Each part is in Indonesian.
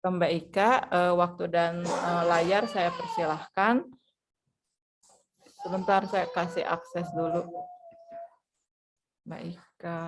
ke Mbak Ika, waktu dan layar saya persilahkan. Sebentar saya kasih akses dulu. Mbak Ika.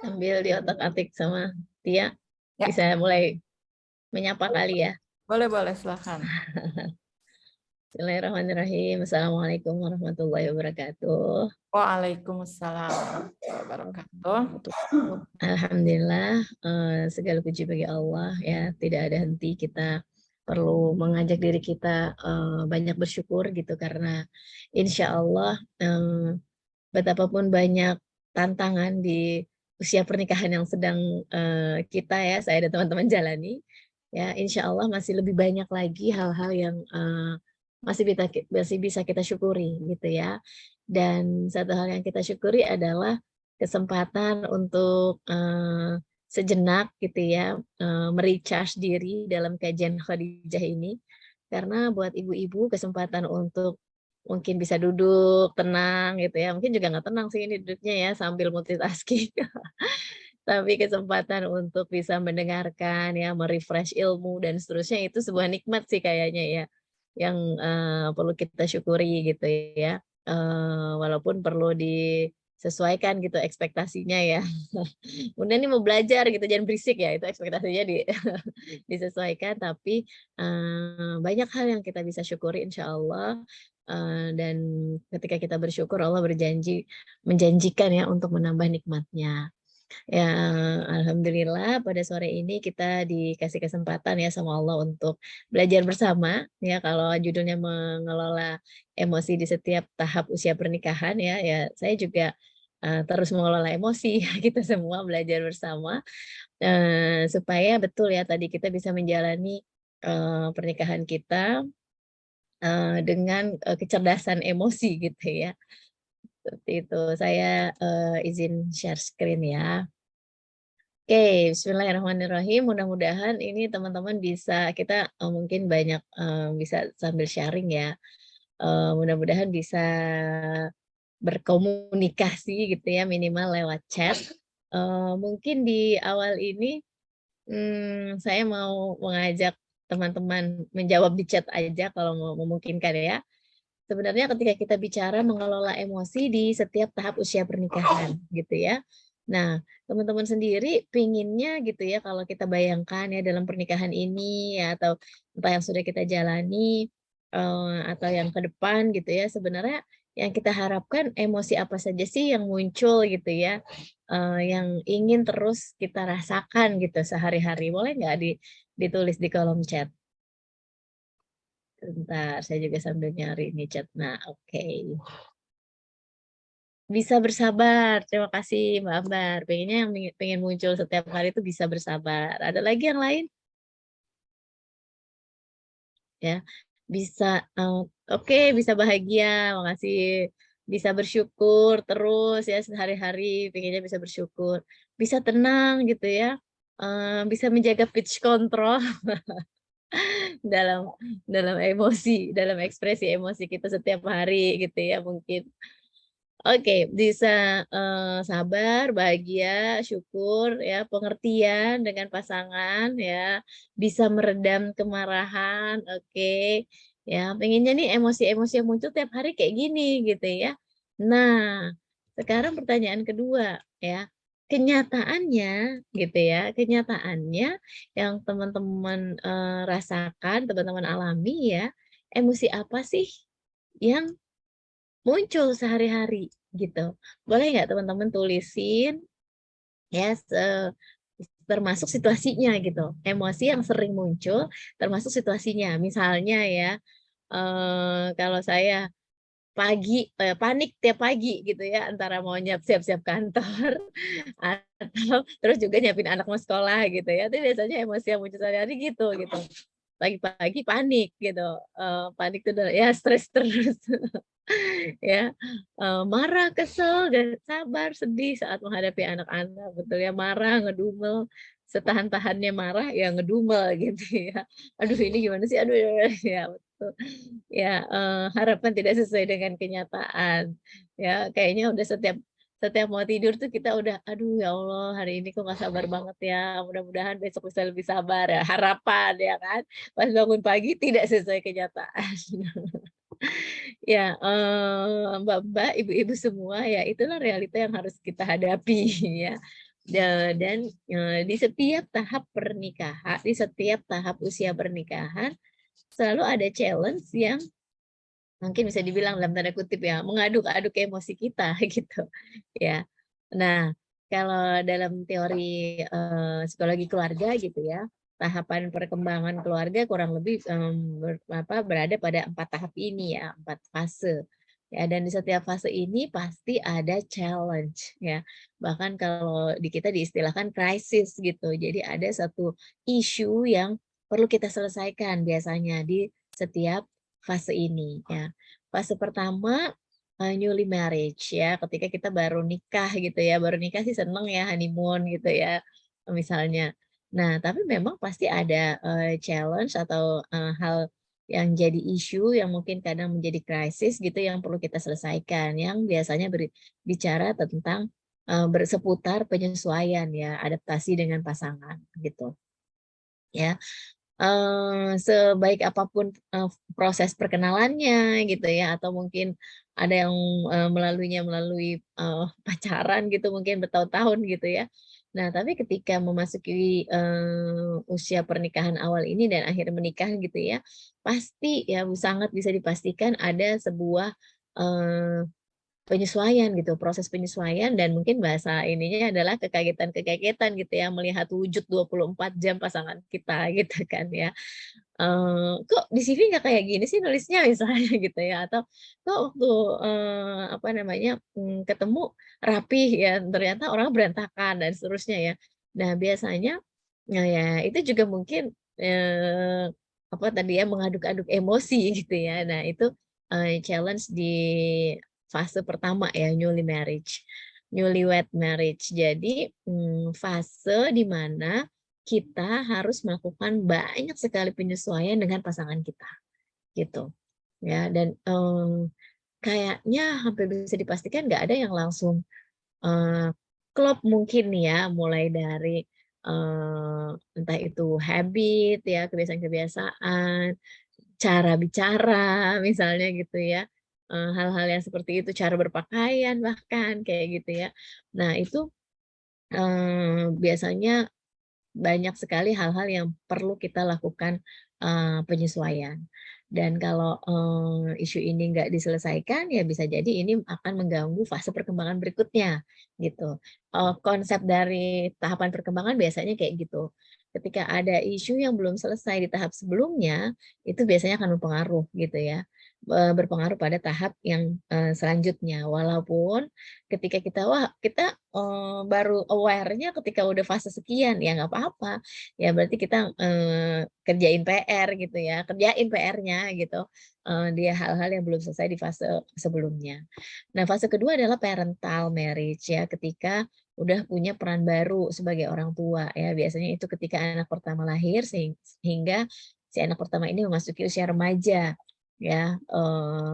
Sambil diotak-atik sama Tia, Ya. bisa mulai menyapa kali ya. Boleh, silakan. Bismillahirrahmanirrahim. Assalamualaikum warahmatullahi wabarakatuh. Waalaikumsalam warahmatullahi wabarakatuh. Alhamdulillah, segala puji bagi Allah ya. Tidak ada henti, kita perlu mengajak diri kita banyak bersyukur gitu, karena insya Allah betapapun banyak tantangan di usia pernikahan yang sedang kita ya, saya dan teman-teman jalani, ya insya Allah masih lebih banyak lagi hal-hal yang masih bisa kita syukuri gitu ya. Dan satu hal yang kita syukuri adalah kesempatan untuk sejenak gitu ya, merecharge diri dalam kajian Khadijah ini. Karena buat ibu-ibu kesempatan untuk mungkin bisa duduk tenang gitu ya, mungkin juga nggak tenang sih ini duduknya ya sambil multitasking. Tapi kesempatan untuk bisa mendengarkan ya, refresh ilmu dan seterusnya, itu sebuah nikmat sih kayaknya ya, yang perlu kita syukuri gitu ya. Walaupun perlu disesuaikan gitu ekspektasinya ya. Bunda nih mau belajar gitu, jangan berisik ya, itu ekspektasinya disesuaikan, tapi banyak hal yang kita bisa syukuri insya Allah. Dan ketika kita bersyukur, Allah menjanjikan ya untuk menambah nikmatnya. Ya, alhamdulillah pada sore ini kita dikasih kesempatan ya sama Allah untuk belajar bersama ya. Kalau judulnya mengelola emosi di setiap tahap usia pernikahan ya saya juga terus mengelola emosi. Kita semua belajar bersama supaya betul ya tadi kita bisa menjalani pernikahan kita dengan kecerdasan emosi gitu ya. Seperti itu. Saya izin share screen ya. Oke, bismillahirrahmanirrahim. Mudah-mudahan ini teman-teman bisa, kita mungkin banyak bisa sambil sharing ya. Mudah-mudahan bisa berkomunikasi gitu ya, minimal lewat chat. Mungkin di awal ini saya mau mengajak teman-teman menjawab di chat aja kalau memungkinkan ya. Sebenarnya ketika kita bicara mengelola emosi di setiap tahap usia pernikahan gitu ya. Nah, teman-teman sendiri pinginnya gitu ya, kalau kita bayangkan ya dalam pernikahan ini ya, atau entah yang sudah kita jalani atau yang ke depan gitu ya, sebenarnya yang kita harapkan emosi apa saja sih yang muncul gitu ya, yang ingin terus kita rasakan gitu sehari-hari. Boleh nggak ditulis di kolom chat? Bentar, saya juga sambil nyari ini chat. Nah, oke. Bisa bersabar. Terima kasih Mbak Ambar. Pengennya yang pengen muncul setiap hari itu bisa bersabar. Ada lagi yang lain? Ya, bisa oke, bisa bahagia. Makasih. Bisa bersyukur terus ya sehari-hari, pengennya bisa bersyukur. Bisa tenang gitu ya. Bisa menjaga pitch control dalam dalam emosi, dalam ekspresi emosi kita setiap hari gitu ya mungkin. Oke, bisa sabar, bahagia, syukur ya, pengertian dengan pasangan ya, bisa meredam kemarahan, oke. Ya, pengennya nih emosi-emosi yang muncul tiap hari kayak gini gitu ya. Nah, sekarang pertanyaan kedua ya, kenyataannya gitu ya, kenyataannya yang teman-teman rasakan, teman-teman alami ya, emosi apa sih yang muncul sehari-hari gitu. Boleh nggak teman-teman tulisin ya termasuk situasinya gitu. Emosi yang sering muncul termasuk situasinya. Misalnya ya kalau saya panik tiap pagi gitu ya, antara mau siap-siap kantor atau terus juga nyiapin anak mau sekolah gitu ya. Itu biasanya emosi yang muncul sehari-hari gitu. Pagi-pagi panik gitu. Panik itu ya stres terus. Ya, marah, kesel, gak sabar, sedih saat menghadapi anak-anak, betul ya, marah, ngedumel, setahan-tahannya marah, ya ngedumel gitu ya. Aduh ini gimana sih, aduh ya betul. Ya, harapan tidak sesuai dengan kenyataan. Ya, kayaknya udah setiap setiap mau tidur tuh kita udah, "Aduh ya Allah hari ini kok nggak sabar banget ya, mudah-mudahan besok bisa lebih sabar," ya, harapan ya kan. Pas bangun pagi tidak sesuai kenyataan. Ya, Mbak-mbak, ibu-ibu semua, ya itulah realita yang harus kita hadapi ya. Dan, di setiap tahap pernikahan, di setiap tahap usia pernikahan, selalu ada challenge yang mungkin bisa dibilang dalam tanda kutip ya, mengaduk-aduk emosi kita gitu, ya. Nah, kalau dalam teori, psikologi keluarga gitu ya, tahapan perkembangan keluarga kurang lebih, berada pada 4 tahap ini ya, 4 fase. Ya, dan di setiap fase ini pasti ada challenge ya. Bahkan kalau di kita diistilahkan krisis gitu. Jadi ada satu isu yang perlu kita selesaikan biasanya di setiap fase ini ya. Fase pertama, newly marriage ya, ketika kita baru nikah gitu ya, baru nikah sih seneng ya honeymoon gitu ya, misalnya. Nah, tapi memang pasti ada, challenge atau, hal yang jadi isu yang mungkin kadang menjadi krisis gitu yang perlu kita selesaikan, yang biasanya bicara tentang, berseputar penyesuaian ya, adaptasi dengan pasangan gitu, ya. Sebaik apapun, proses perkenalannya gitu ya, atau mungkin ada yang, melalui, pacaran gitu mungkin bertahun-tahun gitu ya. Nah, tapi ketika memasuki, usia pernikahan awal ini dan akhirnya menikah gitu ya, pasti ya sangat bisa dipastikan ada sebuah, eee penyesuaian gitu, proses penyesuaian dan mungkin bahasa ininya adalah kekagetan-kekagetan gitu ya, melihat wujud 24 jam pasangan kita gitu kan ya. "Kok di CV nggak kayak gini sih nulisnya?" Misalnya gitu ya, atau, "Kok waktu, apa namanya, ketemu rapih ya, ternyata orang berantakan," dan seterusnya ya. Nah biasanya, nah ya itu juga mungkin, apa tadi ya, mengaduk-aduk emosi gitu ya. Nah itu, challenge di fase pertama ya, newlywed marriage. Jadi, fase di mana kita harus melakukan banyak sekali penyesuaian dengan pasangan kita, gitu. Ya, dan, kayaknya hampir bisa dipastikan nggak ada yang langsung, eee, klop mungkin ya, mulai dari, entah itu habit ya, kebiasaan-kebiasaan, cara bicara misalnya gitu ya, hal-hal yang seperti itu, cara berpakaian bahkan kayak gitu ya. Nah itu, biasanya banyak sekali hal-hal yang perlu kita lakukan, penyesuaian. Dan kalau, isu ini nggak diselesaikan, ya bisa jadi ini akan mengganggu fase perkembangan berikutnya, gitu. Konsep dari tahapan perkembangan biasanya kayak gitu. Ketika ada isu yang belum selesai di tahap sebelumnya, itu biasanya akan berpengaruh gitu ya, berpengaruh pada tahap yang, selanjutnya. Walaupun ketika kita, wah kita, baru aware-nya ketika udah fase sekian, ya nggak apa-apa. Ya berarti kita, kerjain PR gitu ya, kerjain PR-nya gitu, dia hal-hal yang belum selesai di fase sebelumnya. Nah, fase kedua adalah parental marriage ya, ketika udah punya peran baru sebagai orang tua ya, biasanya itu ketika anak pertama lahir sehingga si anak pertama ini memasuki usia remaja ya,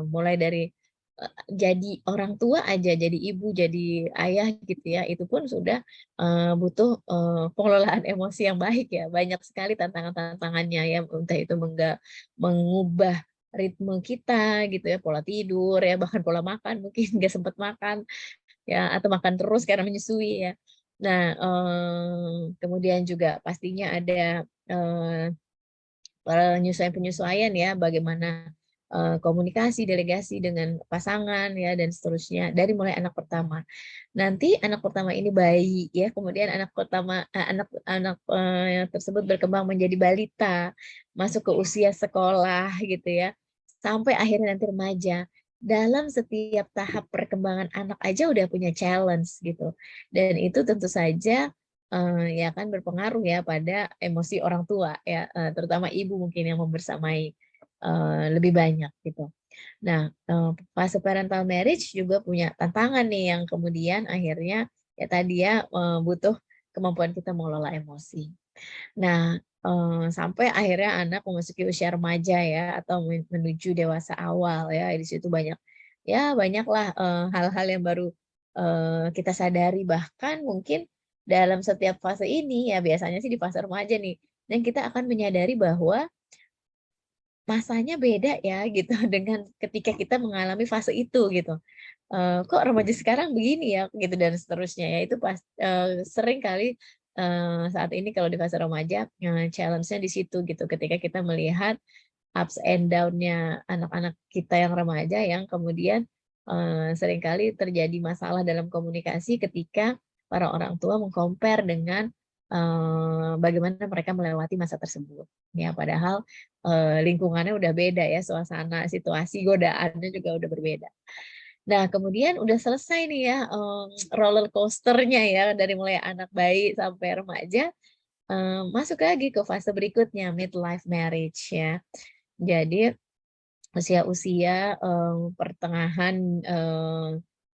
mulai dari jadi orang tua aja, jadi ibu, jadi ayah gitu ya, itu pun sudah, butuh, pengelolaan emosi yang baik ya. Banyak sekali tantangan-tantangannya ya, entah itu mengubah ritme kita gitu ya, pola tidur ya, bahkan pola makan mungkin nggak sempat makan ya, atau makan terus karena menyusui ya. Nah, kemudian juga pastinya ada, penyesuaian-penyesuaian ya, bagaimana, komunikasi, delegasi dengan pasangan ya, dan seterusnya, dari mulai anak pertama. Nanti anak pertama ini bayi ya, kemudian anak pertama anak anak, tersebut berkembang menjadi balita, masuk ke usia sekolah gitu ya, sampai akhirnya nanti remaja. Dalam setiap tahap perkembangan anak aja udah punya challenge gitu, dan itu tentu saja ya kan berpengaruh ya pada emosi orang tua ya, terutama ibu mungkin yang membersamai, lebih banyak gitu. Nah, fase parental marriage juga punya tantangan nih yang kemudian akhirnya ya tadi ya, butuh kemampuan kita mengelola emosi. Nah, sampai akhirnya anak memasuki usia remaja ya atau menuju dewasa awal ya, di situ banyak ya banyaklah, hal-hal yang baru, kita sadari. Bahkan mungkin dalam setiap fase ini ya biasanya sih di fase remaja nih, dan kita akan menyadari bahwa masanya beda ya gitu dengan ketika kita mengalami fase itu gitu. Kok remaja sekarang begini ya gitu dan seterusnya ya itu sering kali, saat ini kalau di fase remaja, challenge-nya di situ gitu ketika kita melihat ups and down-nya anak-anak kita yang remaja yang kemudian, seringkali terjadi masalah dalam komunikasi ketika para orang tua meng-compare dengan, bagaimana mereka melewati masa tersebut. Ya padahal, lingkungannya udah beda ya, suasana, situasi, godaannya juga udah berbeda. Nah, kemudian udah selesai nih ya, roller coaster-nya ya, dari mulai anak bayi sampai remaja, masuk lagi ke fase berikutnya, midlife marriage ya. Jadi usia-usia, pertengahan,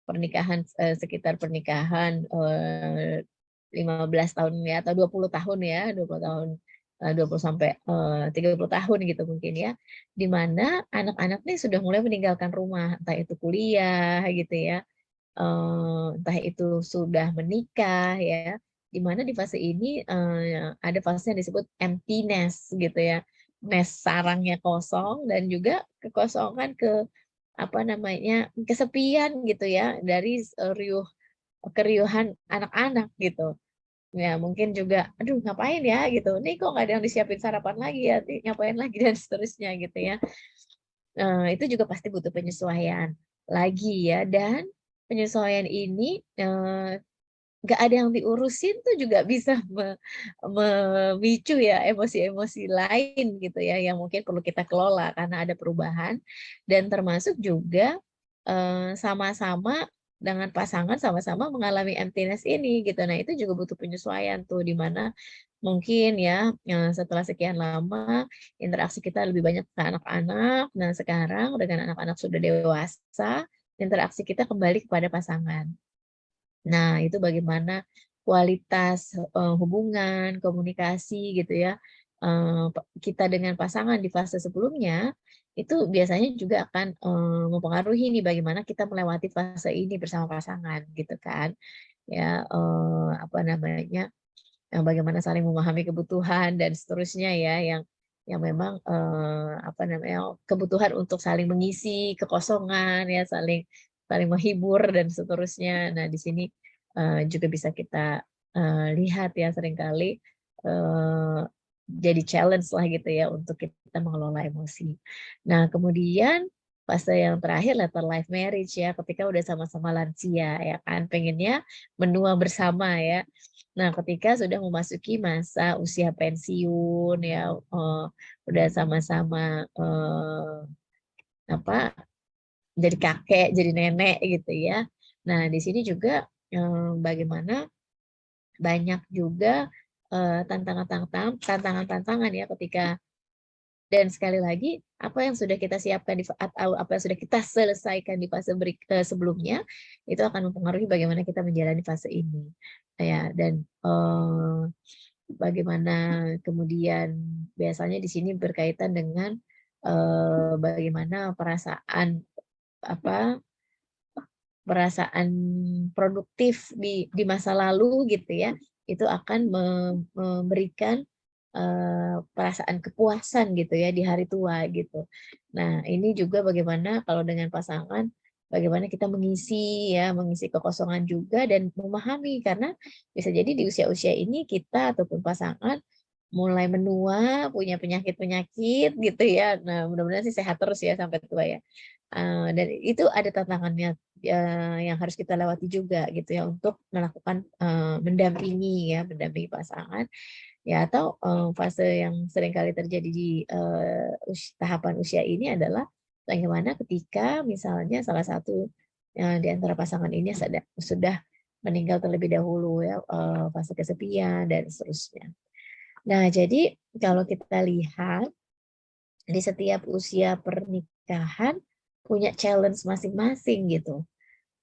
pernikahan, sekitar pernikahan, 15 tahun ya atau 20 tahun ya, 20 tahun, 20 sampai, 30 tahun gitu mungkin ya, di mana anak-anak nih sudah mulai meninggalkan rumah, entah itu kuliah gitu ya, entah itu sudah menikah ya, di mana di fase ini, ada fase yang disebut empty nest gitu ya, nest sarangnya kosong dan juga kekosongan apa namanya, kesepian gitu ya dari keriuhan anak-anak gitu. Ya mungkin juga, "Aduh ngapain ya?" Gitu, "Nih kok nggak ada yang disiapin sarapan lagi ya, nih ngapain lagi?" Dan seterusnya gitu ya. Itu juga pasti butuh penyesuaian lagi ya dan penyesuaian ini, nggak ada yang diurusin tuh juga bisa memicu ya emosi-emosi lain gitu ya yang mungkin perlu kita kelola karena ada perubahan dan termasuk juga, sama-sama dengan pasangan sama-sama mengalami emptiness ini gitu. Nah itu juga butuh penyesuaian tuh di mana mungkin ya, setelah sekian lama interaksi kita lebih banyak ke anak-anak, nah sekarang dengan anak-anak sudah dewasa, interaksi kita kembali kepada pasangan. Nah, itu bagaimana kualitas, hubungan, komunikasi gitu ya, kita dengan pasangan di fase sebelumnya, itu biasanya juga akan, mempengaruhi nih bagaimana kita melewati fase ini bersama pasangan gitu kan. Ya, apa namanya, bagaimana saling memahami kebutuhan dan seterusnya ya yang memang, apa namanya, kebutuhan untuk saling mengisi kekosongan ya, saling saling menghibur dan seterusnya. Nah, di sini, juga bisa kita, lihat ya seringkali, eee, jadi challenge lah gitu ya untuk kita mengelola emosi. Nah, kemudian fase yang terakhir later life marriage ya, ketika udah sama-sama lansia ya kan, pengennya menua bersama ya. Nah, ketika sudah memasuki masa usia pensiun ya, udah sama-sama, apa, jadi kakek, jadi nenek gitu ya. Nah, di sini juga, bagaimana banyak juga, tantangan-tantangan ya ketika dan sekali lagi, apa yang sudah kita siapkan atau apa yang sudah kita selesaikan di fase sebelumnya, itu akan mempengaruhi bagaimana kita menjalani fase ini. Ya, dan, bagaimana kemudian biasanya di sini berkaitan dengan, bagaimana apa, perasaan produktif di masa lalu gitu ya, itu akan memberikan, perasaan kepuasan gitu ya di hari tua gitu. Nah ini juga bagaimana kalau dengan pasangan, bagaimana kita mengisi kekosongan juga dan memahami karena bisa jadi di usia-usia ini kita ataupun pasangan mulai menua, punya penyakit-penyakit gitu ya. Nah mudah-mudahan sih sehat terus ya sampai tua ya. Dan itu ada tantangannya, yang harus kita lewati juga gitu ya untuk melakukan, mendampingi pasangan ya atau, fase yang seringkali terjadi di, tahapan usia ini adalah bagaimana ketika misalnya salah satu, di antara pasangan ini sudah meninggal terlebih dahulu ya, fase kesepian dan seterusnya. Nah jadi kalau kita lihat di setiap usia pernikahan punya challenge masing-masing gitu.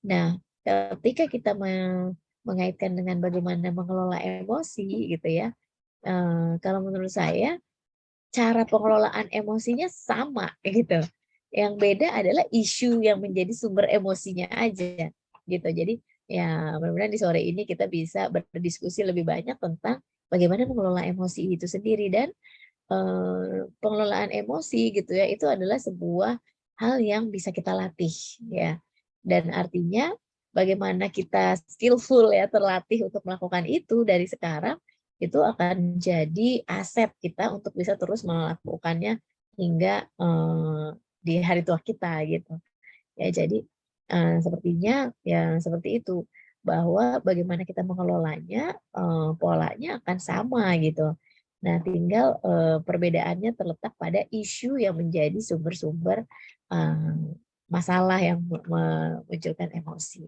Nah, ketika kita mengaitkan dengan bagaimana mengelola emosi gitu ya, kalau menurut saya cara pengelolaan emosinya sama gitu. Yang beda adalah isu yang menjadi sumber emosinya aja gitu. Jadi ya mudah-mudahan di sore ini kita bisa berdiskusi lebih banyak tentang bagaimana mengelola emosi itu sendiri dan pengelolaan emosi gitu ya itu adalah sebuah hal yang bisa kita latih ya. Dan artinya bagaimana kita skillful ya terlatih untuk melakukan itu dari sekarang itu akan jadi aset kita untuk bisa terus melakukannya hingga di hari tua kita gitu. Ya jadi sepertinya ya seperti itu bahwa bagaimana kita mengelolanya polanya akan sama gitu. Nah, tinggal perbedaannya terletak pada isu yang menjadi sumber-sumber masalah yang memunculkan emosi.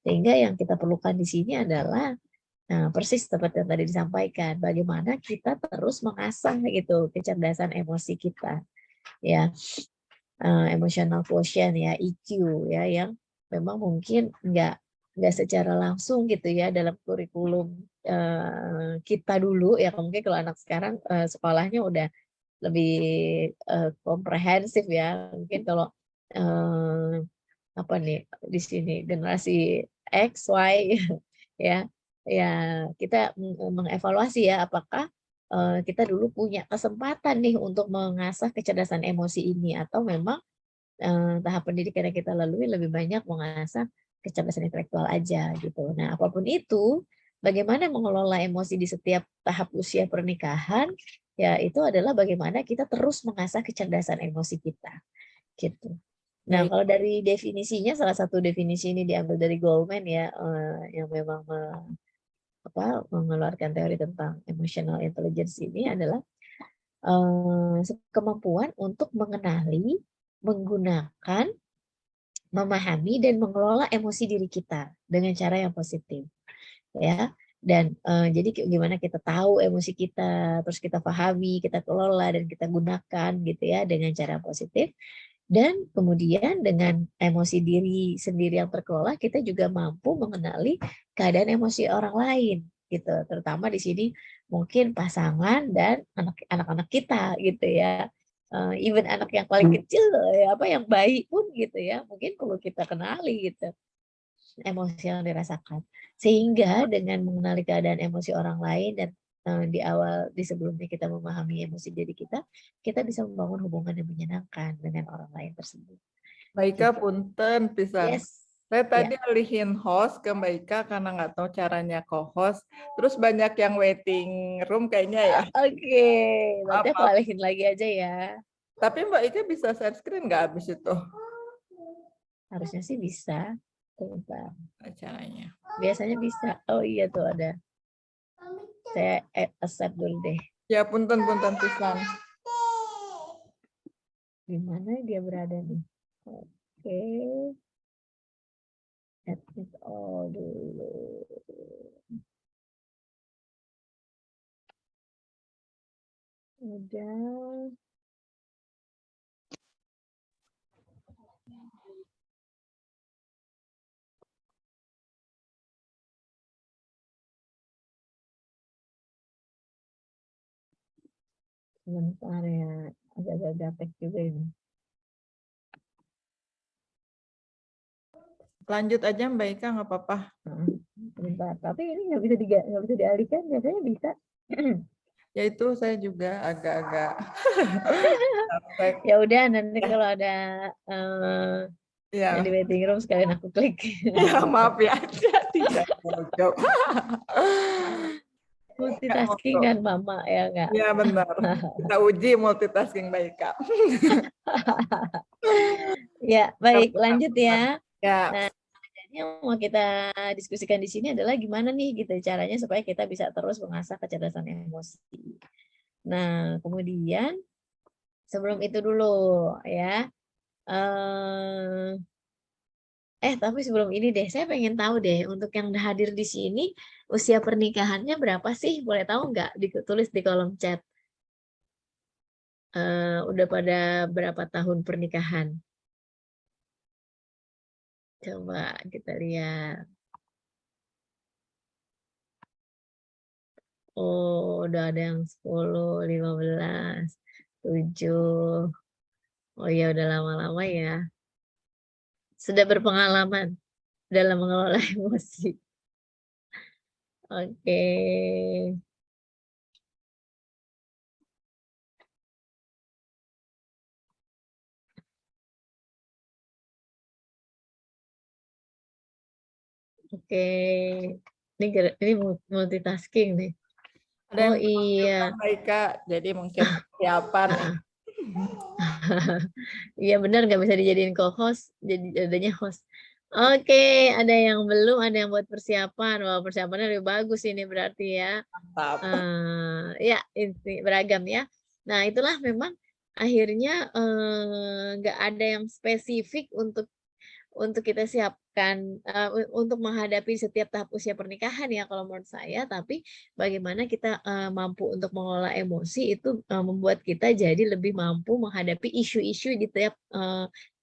Sehingga yang kita perlukan di sini adalah persis seperti yang tadi disampaikan, bagaimana kita terus mengasah gitu kecerdasan emosi kita, ya, emotional quotient ya, EQ ya, yang memang mungkin nggak secara langsung gitu ya dalam kurikulum kita dulu ya, mungkin kalau anak sekarang sekolahnya udah lebih komprehensif ya, mungkin kalau apa nih di sini generasi X, Y ya, ya kita mengevaluasi ya apakah kita dulu punya kesempatan nih untuk mengasah kecerdasan emosi ini atau memang tahap pendidikan yang kita lalui lebih banyak mengasah kecerdasan intelektual aja gitu. Nah, apapun itu, bagaimana mengelola emosi di setiap tahap usia pernikahan, ya itu adalah bagaimana kita terus mengasah kecerdasan emosi kita, gitu. Nah, Baik. kalau dari definisinya, salah satu definisi ini diambil dari Goleman ya, yang memang mengeluarkan teori tentang emotional intelligence ini adalah kemampuan untuk mengenali, menggunakan, memahami dan mengelola emosi diri kita dengan cara yang positif ya. Dan jadi gimana kita tahu emosi kita, terus kita pahami, kita kelola dan kita gunakan gitu ya dengan cara positif. Dan kemudian dengan emosi diri sendiri yang terkelola, kita juga mampu mengenali keadaan emosi orang lain gitu. Terutama di sini mungkin pasangan dan anak-anak kita gitu ya. Even anak yang paling kecil ya, apa yang bayi pun gitu ya, mungkin perlu kita kenali gitu emosi yang dirasakan. Sehingga dengan mengenali keadaan emosi orang lain dan di sebelumnya kita memahami emosi diri kita bisa membangun hubungan yang menyenangkan dengan orang lain tersebut. Mbak Ika, Gitu. punten pisan. Yes. Saya Ya. tadi alihin host ke Mbak Ika karena nggak tahu caranya co-host. Terus banyak yang waiting room kayaknya ya. Oke, nanti aku Apa? alihin lagi aja ya. Tapi Mbak Ika bisa share screen nggak habis itu Harusnya sih bisa. Bentar. caranya? Biasanya bisa. Oh iya tuh ada. Saya accept dulu deh. Ya punten pisan. Di mana dia berada nih? Oke. Admit all dulu. Udah. Sebentar ya. Agak-agak gaptek juga ini. Lanjut aja Mbak Ika, nggak apa-apa. Sebentar. Tapi ini nggak bisa dialihkan. Biasanya bisa. Ya itu saya juga agak-agak gaptek. Ya udah nanti kalau ada yang Ya, di waiting room sekalian aku klik. ya maaf ya. Tidak pojok. Nggak Multitasking pojok. kan mama ya enggak? Ya benar. Kita uji multitasking Mbak Ika. Ya, baik, lanjut ya. Ya, Nah, yang mau kita diskusikan di sini adalah gimana nih gitu caranya supaya kita bisa terus mengasah kecerdasan emosi. Nah, kemudian sebelum itu dulu ya. Tapi sebelum ini deh, saya pengen tahu deh untuk yang hadir di sini usia pernikahannya berapa sih? Boleh tahu nggak? Ditulis di kolom chat. Udah pada berapa tahun pernikahan? Coba kita lihat. Oh, udah ada yang 10, 15, 7. Oh ya, udah lama-lama ya. Sudah berpengalaman dalam mengelola emosi. Oke. Oke. Ini multitasking nih. Ada Oh yang iya. menunjukkan baik Kak, jadi mungkin persiapan nih. Iya benar nggak bisa dijadiin co-host, jadi adanya host. Oke, ada yang belum, ada yang buat persiapan. Wah, persiapannya lebih bagus ini berarti ya. Mantap. Ya beragam ya. Nah itulah memang akhirnya, nggak ada yang spesifik untuk kita siapkan, untuk menghadapi setiap tahap usia pernikahan ya kalau menurut saya, tapi bagaimana kita, mampu untuk mengelola emosi itu, membuat kita jadi lebih mampu menghadapi isu-isu di tiap,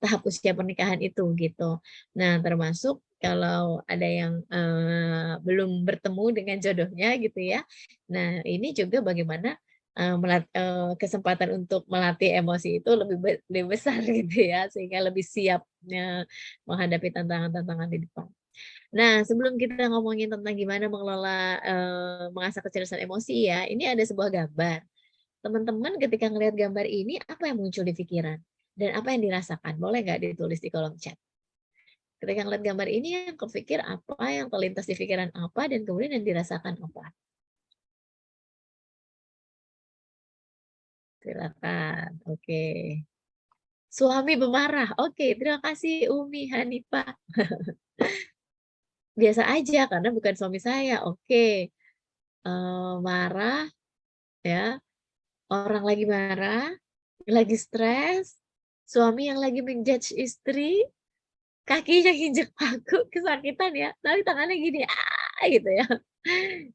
tahap usia pernikahan itu gitu. Nah termasuk kalau ada yang, belum bertemu dengan jodohnya gitu ya, nah ini juga bagaimana, kesempatan untuk melatih emosi itu lebih besar gitu ya, sehingga lebih siap, menghadapi tantangan-tantangan di depan. Nah, sebelum kita ngomongin tentang gimana mengelola, mengasah kecerdasan emosi ya, ini ada sebuah gambar. Teman-teman ketika ngelihat gambar ini, apa yang muncul di pikiran? Dan apa yang dirasakan? Boleh nggak ditulis di kolom chat? Ketika ngelihat gambar ini yang kepikir apa, yang terlintas di pikiran apa, dan kemudian yang dirasakan apa? Silakan, oke. Suami pemarah, oke terima kasih Umi Hanifah. Biasa aja karena bukan suami saya, oke. Marah ya, orang lagi marah, lagi stres, suami yang lagi men-judge istri, kakinya nginjek paku kesakitan ya, tapi tangannya gini, gitu ya.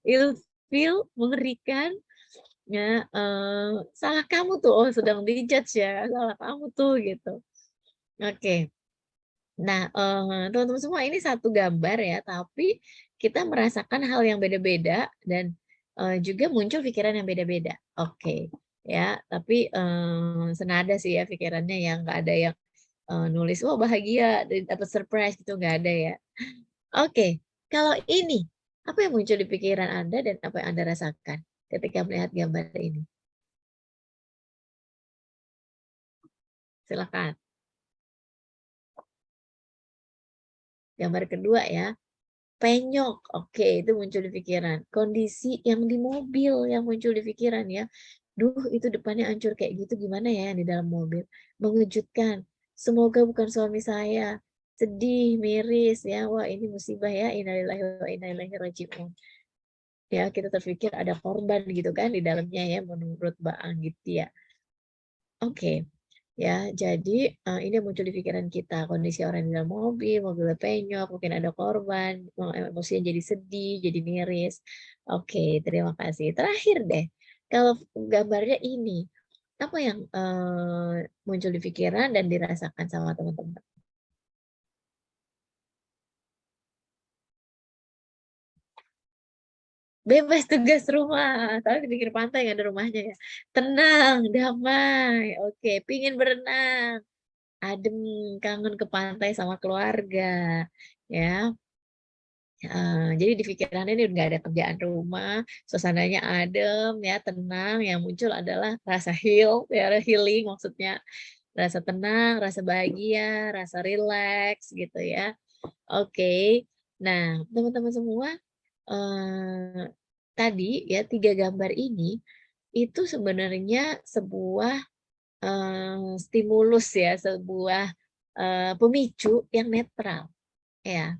Ilfeel, mengerikan, ya, "Salah kamu tuh, oh sedang di-judge ya, salah kamu tuh," gitu. Oke. Nah, teman-teman semua ini satu gambar ya, tapi kita merasakan hal yang beda-beda dan, juga muncul pikiran yang beda-beda. Oke, ya, tapi, senada sih ya pikirannya yang nggak ada yang, nulis, "Oh bahagia," dan dapat surprise gitu, nggak ada ya. Oke, kalau ini, apa yang muncul di pikiran Anda dan apa yang Anda rasakan ketika melihat gambar ini? Silakan. Gambar kedua ya. Penyok, oke itu muncul di pikiran. Kondisi yang di mobil yang muncul di pikiran ya. Duh itu depannya hancur kayak gitu gimana ya yang di dalam mobil. Mengejutkan, semoga bukan suami saya. Sedih, miris ya, wah ini musibah ya, innalillahi wa inna ilaihi raji'un. Ya kita terpikir ada korban gitu kan di dalamnya ya menurut Mbak Anggit ya. Oke. Ya, jadi, ini yang muncul di pikiran kita, kondisi orang di dalam mobil, mobilnya penyok, mungkin ada korban, emosinya jadi sedih, jadi miris. Oke, terima kasih. Terakhir deh, kalau gambarnya ini, apa yang, muncul di pikiran dan dirasakan sama teman-teman? Bebas tugas rumah, tapi di pinggir pantai nggak ada rumahnya ya. Tenang, damai, oke, pingin berenang, adem, kangen ke pantai sama keluarga, ya. Jadi di pikirannya ini nggak ada kerjaan rumah, suasananya adem ya, tenang, yang muncul adalah rasa ya, healing maksudnya, rasa tenang, rasa bahagia, rasa rileks gitu ya. Oke. Nah, teman-teman semua, eee, tadi ya 3 gambar ini, itu sebenarnya sebuah, stimulus ya, sebuah, pemicu yang netral, ya.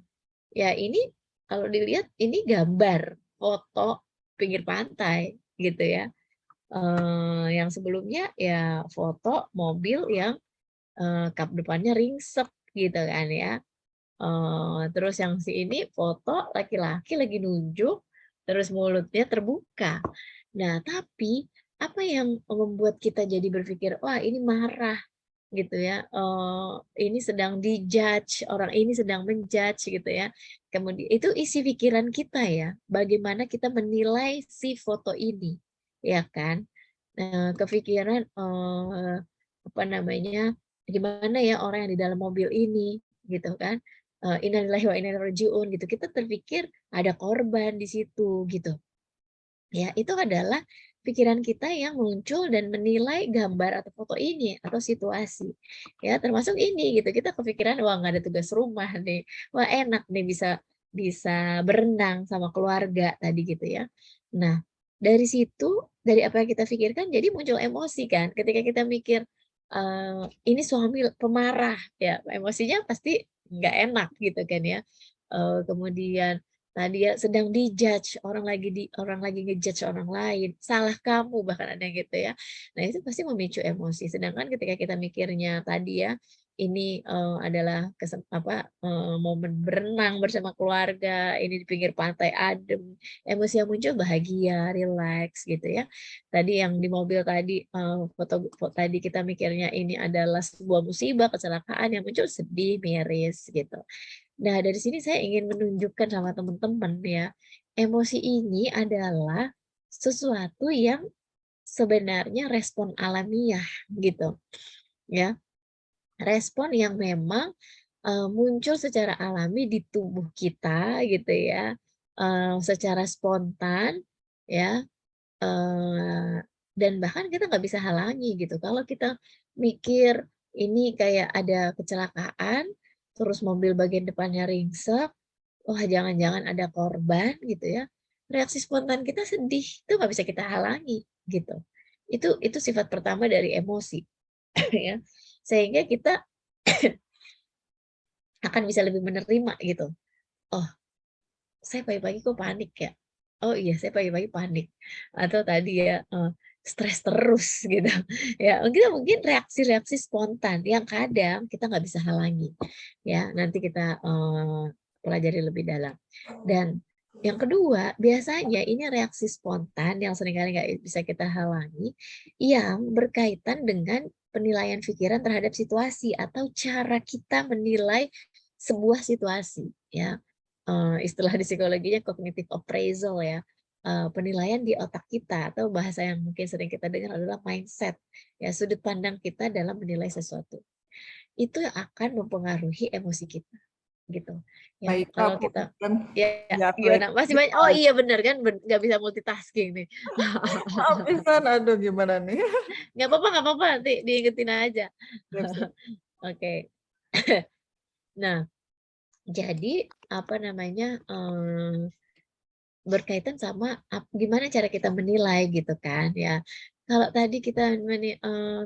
Ya ini kalau dilihat ini gambar, foto pinggir pantai gitu ya, yang sebelumnya ya foto mobil yang, kap depannya ringsek gitu kan ya, terus yang si ini foto laki-laki lagi nunjuk, terus mulutnya terbuka. Nah tapi, apa yang membuat kita jadi berpikir, "Wah ini marah." gitu ya, ini sedang di-judge, orang ini sedang men-judge gitu ya. Kemudian itu isi pikiran kita ya, bagaimana kita menilai si foto ini, ya kan? Kepikiran, apa namanya, gimana ya orang yang di dalam mobil ini, gitu kan. Inna lillahi wa inna ilaihi raji'un gitu, kita terpikir ada korban di situ, gitu. Ya, itu adalah pikiran kita yang muncul dan menilai gambar atau foto ini atau situasi. Ya, termasuk ini gitu, kita kepikiran, "Wah, nggak ada tugas rumah nih. Wah, enak nih bisa bisa berenang sama keluarga," tadi gitu ya. Nah, dari situ, dari apa yang kita pikirkan jadi muncul emosi kan, ketika kita mikir, ini suami pemarah, ya emosinya pasti nggak enak gitu kan ya. Kemudian tadi ya sedang di-judge, orang lagi nge-judge orang lain, "Salah kamu," bahkan ada yang gitu ya. Nah, itu pasti memicu emosi. Sedangkan ketika kita mikirnya tadi ya, ini, adalah momen berenang bersama keluarga, ini di pinggir pantai adem, emosi yang muncul bahagia, rileks gitu ya. Tadi yang di mobil tadi, tadi kita mikirnya ini adalah sebuah musibah, kecelakaan, yang muncul sedih, miris gitu. Nah, dari sini saya ingin menunjukkan sama teman-teman ya, emosi ini adalah sesuatu yang sebenarnya respon alamiah gitu, ya. Respon yang memang, muncul secara alami di tubuh kita gitu ya, secara spontan ya, dan bahkan kita nggak bisa halangi gitu. Kalau kita mikir ini kayak ada kecelakaan, terus mobil bagian depannya ringsek, wah, jangan-jangan ada korban gitu ya, reaksi spontan kita sedih, itu nggak bisa kita halangi gitu. Itu sifat pertama dari emosi ya, sehingga kita akan bisa lebih menerima gitu. "Oh, saya pagi-pagi kok panik ya? Oh iya, saya pagi-pagi panik." Atau tadi ya, stres terus gitu ya, mungkin reaksi-reaksi spontan yang kadang kita nggak bisa halangi ya, nanti kita, pelajari lebih dalam. Dan yang kedua, biasanya ini reaksi spontan yang seringkali nggak bisa kita halangi, yang berkaitan dengan penilaian pikiran terhadap situasi atau cara kita menilai sebuah situasi ya. Istilah di psikologinya cognitive appraisal ya, penilaian di otak kita atau bahasa yang mungkin sering kita dengar adalah mindset, ya sudut pandang kita dalam menilai sesuatu. Itu yang akan mempengaruhi emosi kita, gitu. Ya, Baik Kak, kalau kita punten. ya Ya aku gimana? Masih banyak oh iya bener kan, nggak bisa multitasking nih. maaf pisan, aduh gimana nih? Nggak apa-apa, nanti diingetin aja. Siap siap. Oke. Nah, jadi apa namanya, berkaitan sama gimana cara kita menilai gitu kan ya. Kalau tadi kita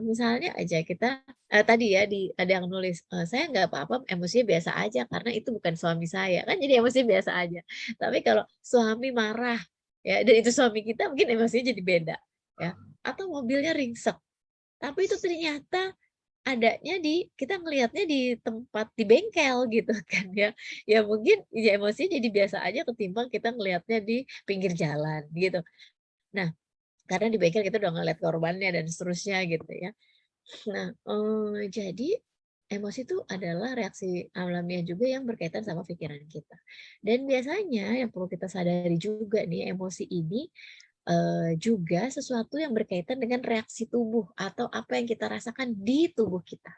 misalnya aja kita tadi ya ada yang nulis, "Saya nggak apa-apa, emosinya biasa aja karena itu bukan suami saya." Kan jadi emosinya biasa aja. Tapi kalau suami marah ya dan itu suami kita mungkin emosinya jadi beda ya. Atau mobilnya ringsek, tapi itu ternyata adanya kita ngelihatnya di tempat di bengkel gitu kan ya. Ya mungkin ya emosinya jadi biasa aja ketimbang kita ngelihatnya di pinggir jalan gitu. Nah, karena di bengkel kita udah ngeliat korbannya dan seterusnya gitu ya. Nah, jadi emosi itu adalah reaksi alamiah juga yang berkaitan sama pikiran kita. Dan biasanya yang perlu kita sadari juga nih, emosi ini juga sesuatu yang berkaitan dengan reaksi tubuh atau apa yang kita rasakan di tubuh kita.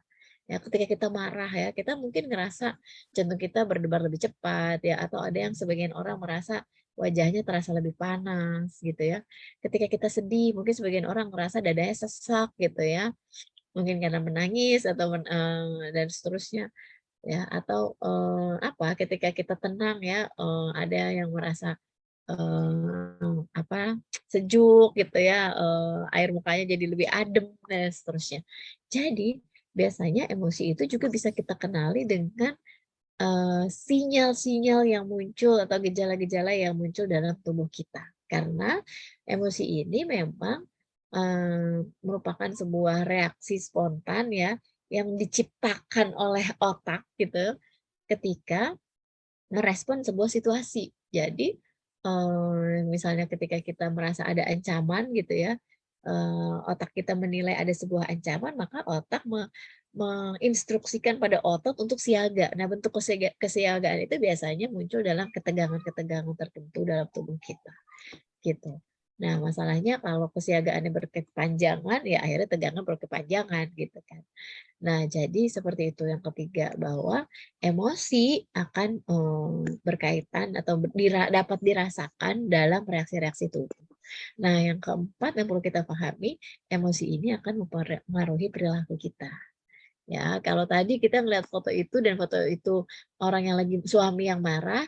Ya, ketika kita marah ya, kita mungkin ngerasa jantung kita berdebar lebih cepat ya, atau ada yang sebagian orang merasa wajahnya terasa lebih panas gitu ya. Ketika kita sedih, mungkin sebagian orang merasa dadanya sesak gitu ya, mungkin karena menangis atau dan seterusnya ya, atau ketika kita tenang ya, ada yang merasa sejuk gitu ya, air mukanya jadi lebih adem dan seterusnya. Jadi, biasanya emosi itu juga bisa kita kenali dengan, sinyal-sinyal yang muncul atau gejala-gejala yang muncul dalam tubuh kita. Karena emosi ini memang, merupakan sebuah reaksi spontan ya, yang diciptakan oleh otak gitu, ketika merespon sebuah situasi. Jadi, misalnya ketika kita merasa ada ancaman gitu ya, otak kita menilai ada sebuah ancaman, maka otak menginstruksikan pada otot untuk siaga. Nah, bentuk kesiagaan itu biasanya muncul dalam ketegangan-ketegangan tertentu dalam tubuh kita, gitu. Nah, masalahnya kalau kesiagaannya berkepanjangan, ya akhirnya tegangan berkepanjangan, gitu kan. Nah, jadi seperti itu. Yang ketiga, bahwa emosi akan, berkaitan atau dapat dirasakan dalam reaksi-reaksi tubuh. Nah, yang keempat yang perlu kita pahami, emosi ini akan mempengaruhi perilaku kita. Ya, kalau tadi kita ngelihat foto itu dan foto itu orang yang lagi suami yang marah,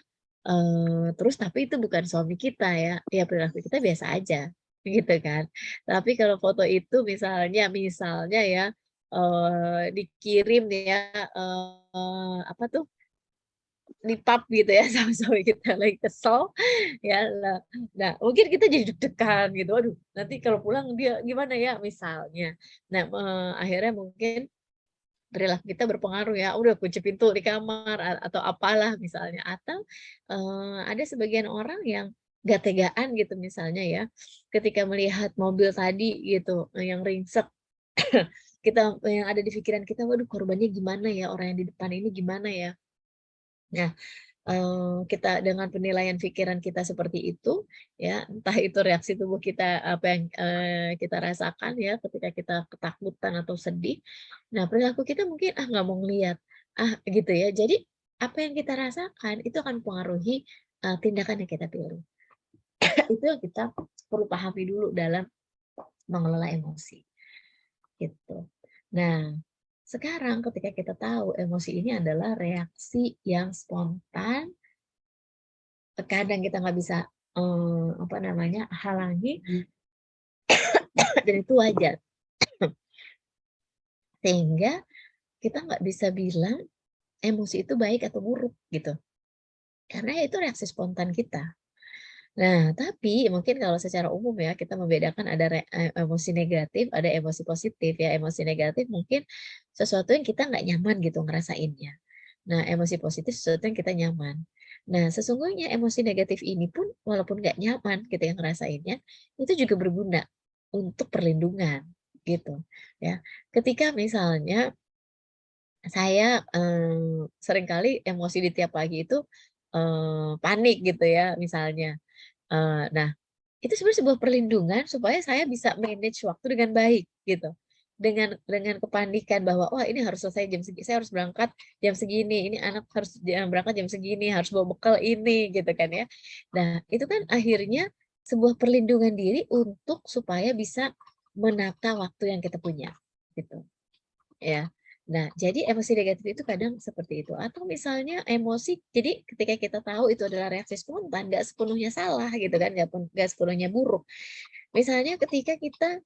terus tapi itu bukan suami kita ya, ya perilaku kita biasa aja, gitu kan. Tapi kalau foto itu misalnya ya, dikirim ya, apa tuh, di-pub gitu ya sama suami kita lagi kesel, ya nah mungkin kita jadi deg-degan gitu, "Waduh nanti kalau pulang dia gimana ya?" Misalnya. Nah, akhirnya mungkin perilaku kita berpengaruh ya, udah kunci pintu di kamar atau apalah misalnya, atau, ada sebagian orang yang nggak tegaan gitu misalnya ya, ketika melihat mobil tadi gitu, yang ringsek, yang ada di pikiran kita, "Waduh korbannya gimana ya? Orang yang di depan ini gimana ya?" Nah, kita dengan penilaian pikiran kita seperti itu, ya, entah itu reaksi tubuh kita apa yang, kita rasakan ya ketika kita ketakutan atau sedih. Nah, perilaku kita mungkin, nggak mau ngelihat, gitu ya. Jadi apa yang kita rasakan itu akan mempengaruhi, tindakan yang kita pilih. Itu yang kita perlu pahami dulu dalam mengelola emosi, gitu. Nah, sekarang ketika kita tahu emosi ini adalah reaksi yang spontan, terkadang kita nggak bisa, apa namanya, halangi dan itu wajar. Sehingga kita nggak bisa bilang emosi itu baik atau buruk gitu, karena itu reaksi spontan kita. Nah, tapi mungkin kalau secara umum ya kita membedakan ada emosi negatif, ada emosi positif ya. Emosi negatif mungkin sesuatu yang kita nggak nyaman gitu ngerasainnya. Nah, emosi positif sesuatu yang kita nyaman. Nah, sesungguhnya emosi negatif ini pun walaupun nggak nyaman kita yang ngerasainnya, itu juga berguna untuk perlindungan gitu ya. Ketika misalnya saya, seringkali emosi di tiap pagi itu, panik gitu ya misalnya. Nah, itu sebenarnya sebuah perlindungan supaya saya bisa manage waktu dengan baik gitu. Dengan kepanikan bahwa, "Wah ini harus selesai jam segini, saya harus berangkat jam segini, ini anak harus berangkat jam segini, harus bawa bekal ini," gitu kan ya. Nah, itu kan akhirnya sebuah perlindungan diri untuk supaya bisa menata waktu yang kita punya, gitu. Ya. Nah, jadi emosi negatif itu kadang seperti itu. Atau misalnya emosi, jadi ketika kita tahu itu adalah reaksi spontan, nggak sepenuhnya salah gitu kan, nggak sepenuhnya buruk. Misalnya ketika kita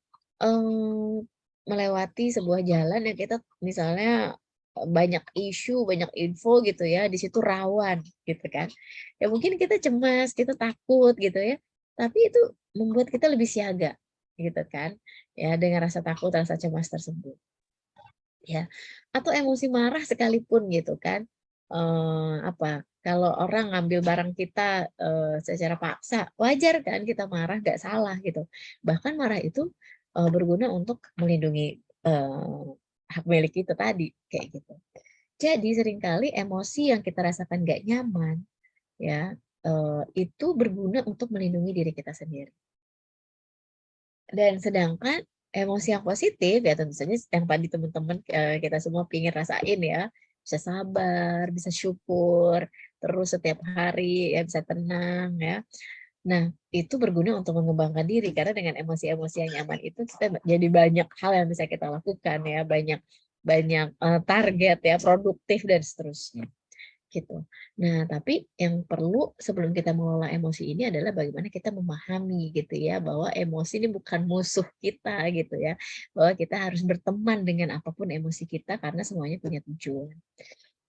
melewati sebuah jalan yang kita misalnya banyak isu, banyak info gitu ya, di situ rawan gitu kan. Ya mungkin kita cemas, kita takut gitu ya, tapi itu membuat kita lebih siaga gitu kan. Ya dengan rasa takut, rasa cemas tersebut. Ya, atau emosi marah sekalipun gitu kan, kalau orang ngambil barang kita, secara paksa, wajar kan kita marah, nggak salah gitu. Bahkan marah itu, berguna untuk melindungi, hak milik kita tadi, kayak gitu. Jadi seringkali emosi yang kita rasakan nggak nyaman ya, itu berguna untuk melindungi diri kita sendiri. Dan sedangkan emosi yang positif ya tentu saja yang tadi teman-teman, kita semua pengen rasain ya, bisa sabar, bisa syukur, terus setiap hari ya bisa tenang ya. Nah, itu berguna untuk mengembangkan diri karena dengan emosi-emosi yang nyaman itu kita jadi banyak hal yang bisa kita lakukan ya, banyak banyak, target ya, produktif dan seterusnya. Gitu. Nah, tapi yang perlu sebelum kita mengelola emosi ini adalah bagaimana kita memahami gitu ya, bahwa emosi ini bukan musuh kita gitu ya, bahwa kita harus berteman dengan apapun emosi kita karena semuanya punya tujuan.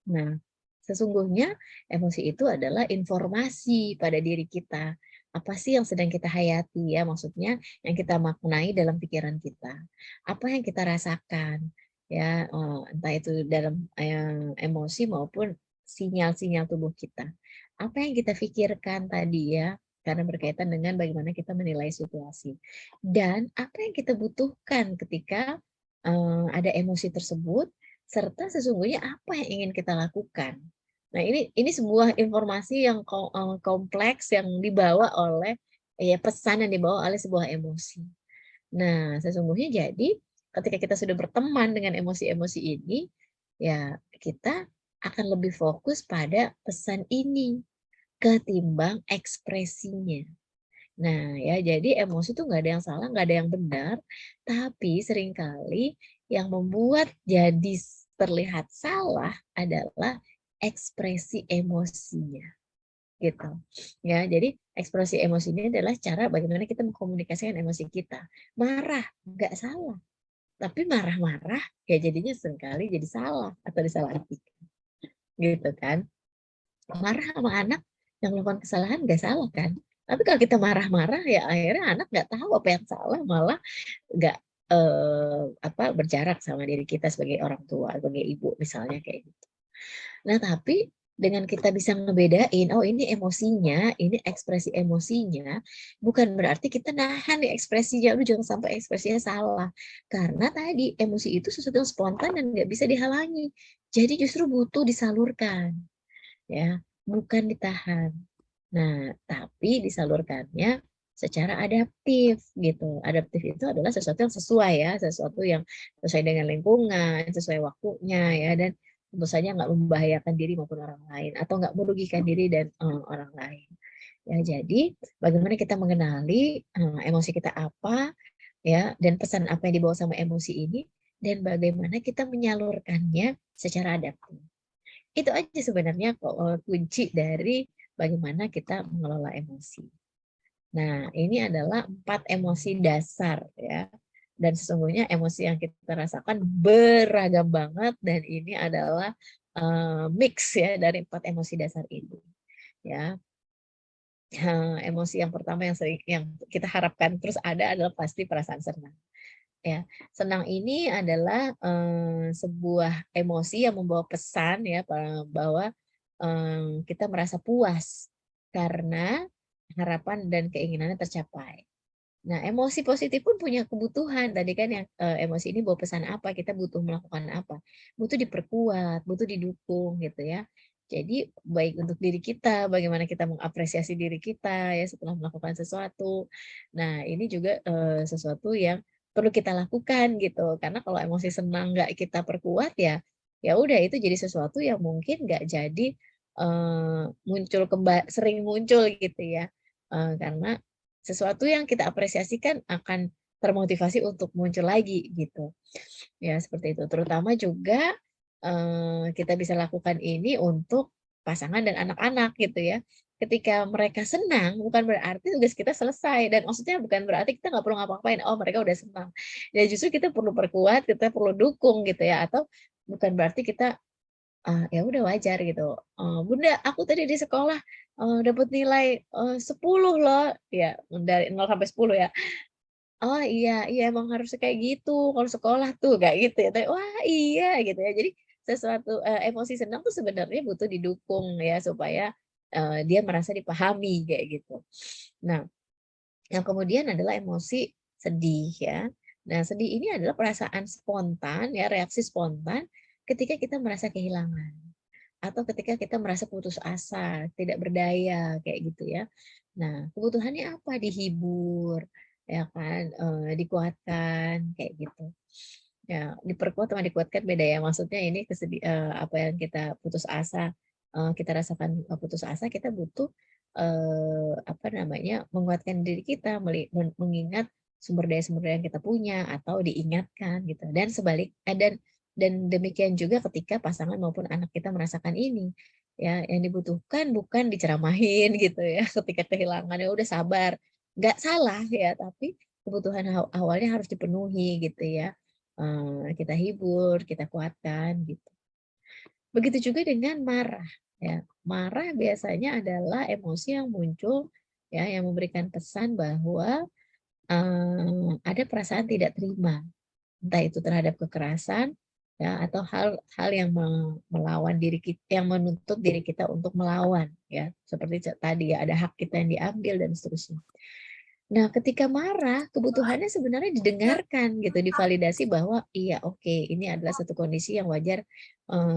Nah, sesungguhnya emosi itu adalah informasi pada diri kita. Apa sih yang sedang kita hayati ya, maksudnya yang kita maknai dalam pikiran kita. Apa yang kita rasakan ya, entah itu dalam emosi maupun sinyal-sinyal tubuh kita. Apa yang kita pikirkan tadi ya, karena berkaitan dengan bagaimana kita menilai situasi. Dan apa yang kita butuhkan ketika ada emosi tersebut serta sesungguhnya apa yang ingin kita lakukan. Nah, ini sebuah informasi yang kompleks yang dibawa oleh ya pesan yang dibawa oleh sebuah emosi. Nah, sesungguhnya jadi ketika kita sudah berteman dengan emosi-emosi ini, ya kita akan lebih fokus pada pesan ini ketimbang ekspresinya. Nah, ya jadi emosi itu nggak ada yang salah, nggak ada yang benar, tapi seringkali yang membuat jadi terlihat salah adalah ekspresi emosinya, gitu. Ya, jadi ekspresi emosi ini adalah cara bagaimana kita mengkomunikasikan emosi kita. Marah, nggak salah, tapi marah-marah ya jadinya seringkali jadi salah atau disalahartikan, gitu kan. Marah sama anak yang melakukan kesalahan nggak salah kan. Tapi kalau kita marah-marah ya akhirnya anak nggak tahu apa yang salah, malah nggak berjarak sama diri kita sebagai orang tua, sebagai ibu misalnya kayak gitu. Nah tapi dengan kita bisa ngebedain, oh ini emosinya, ini ekspresi emosinya, bukan berarti kita nahan nih ekspresinya, lu jangan sampai ekspresinya salah. Karena tadi emosi itu sesuatu yang spontan dan nggak bisa dihalangi. Jadi justru butuh disalurkan, ya, bukan ditahan. Nah, tapi disalurkannya secara adaptif gitu. Adaptif itu adalah sesuatu yang sesuai ya, sesuatu yang sesuai dengan lingkungan, sesuai waktunya ya, dan tentu saja nggak membahayakan diri maupun orang lain atau nggak merugikan diri dan orang lain. Ya, jadi bagaimana kita mengenali emosi kita apa ya, dan pesan apa yang dibawa sama emosi ini, dan bagaimana kita menyalurkannya secara adaptif. Itu aja sebenarnya kunci dari bagaimana kita mengelola emosi. Nah, ini adalah 4 emosi dasar ya. Dan sesungguhnya emosi yang kita rasakan beragam banget dan ini adalah mix ya dari 4 emosi dasar ini. Ya. Emosi yang pertama yang kita harapkan terus ada adalah pasti perasaan senang. Ya, senang ini adalah sebuah emosi yang membawa pesan ya bahwa kita merasa puas karena harapan dan keinginannya tercapai. Nah, emosi positif pun punya kebutuhan. Tadi kan yang emosi ini bawa pesan apa, kita butuh melakukan apa. Butuh diperkuat, butuh didukung gitu ya. Jadi baik untuk diri kita, bagaimana kita mengapresiasi diri kita ya setelah melakukan sesuatu. Nah, ini juga sesuatu yang perlu kita lakukan gitu. Karena kalau emosi senang nggak kita perkuat ya, ya udah itu jadi sesuatu yang mungkin nggak jadi sering muncul gitu ya. Karena sesuatu yang kita apresiasikan akan termotivasi untuk muncul lagi gitu. Ya seperti itu. Terutama juga kita bisa lakukan ini untuk pasangan dan anak-anak gitu ya. Ketika mereka senang bukan berarti tugas kita selesai dan maksudnya bukan berarti kita nggak perlu ngapa-ngapain. Oh mereka udah senang. Ya justru kita perlu perkuat, kita perlu dukung gitu ya. Atau bukan berarti kita ya udah wajar gitu, "Bunda aku tadi di sekolah, dapat nilai, 10 loh." Ya dari 0 sampai 10 ya. "Oh iya iya emang harusnya kayak gitu kalau sekolah tuh," kayak gitu ya. Tapi, wah iya gitu ya. Jadi sesuatu, emosi senang tuh sebenarnya butuh didukung ya supaya, dia merasa dipahami kayak gitu. Nah, yang kemudian adalah emosi sedih ya. Nah sedih ini adalah perasaan spontan ya, reaksi spontan ketika kita merasa kehilangan. Atau ketika kita merasa putus asa, tidak berdaya, kayak gitu ya. Nah, kebutuhannya apa? Dihibur, ya kan, dikuatkan, kayak gitu. Ya, diperkuat sama dikuatkan beda ya, maksudnya ini apa yang kita putus asa, kita rasakan, putus asa, kita butuh, menguatkan diri kita, mengingat sumber daya yang kita punya, atau diingatkan gitu, dan dan demikian juga ketika pasangan maupun anak kita merasakan ini, ya yang dibutuhkan bukan diceramahin gitu ya ketika kehilangan, ya udah sabar, nggak salah ya, tapi kebutuhan awalnya harus dipenuhi gitu ya, kita hibur, kita kuatkan gitu. Begitu juga dengan marah ya, marah biasanya adalah emosi yang muncul ya, yang memberikan pesan bahwa, ada perasaan tidak terima. Entah itu terhadap kekerasan, ya atau hal yang melawan diri kita, yang menuntut diri kita untuk melawan ya, seperti tadi ya ada hak kita yang diambil dan seterusnya. Nah, ketika marah, kebutuhannya sebenarnya didengarkan gitu, divalidasi bahwa iya oke, ini adalah satu kondisi yang wajar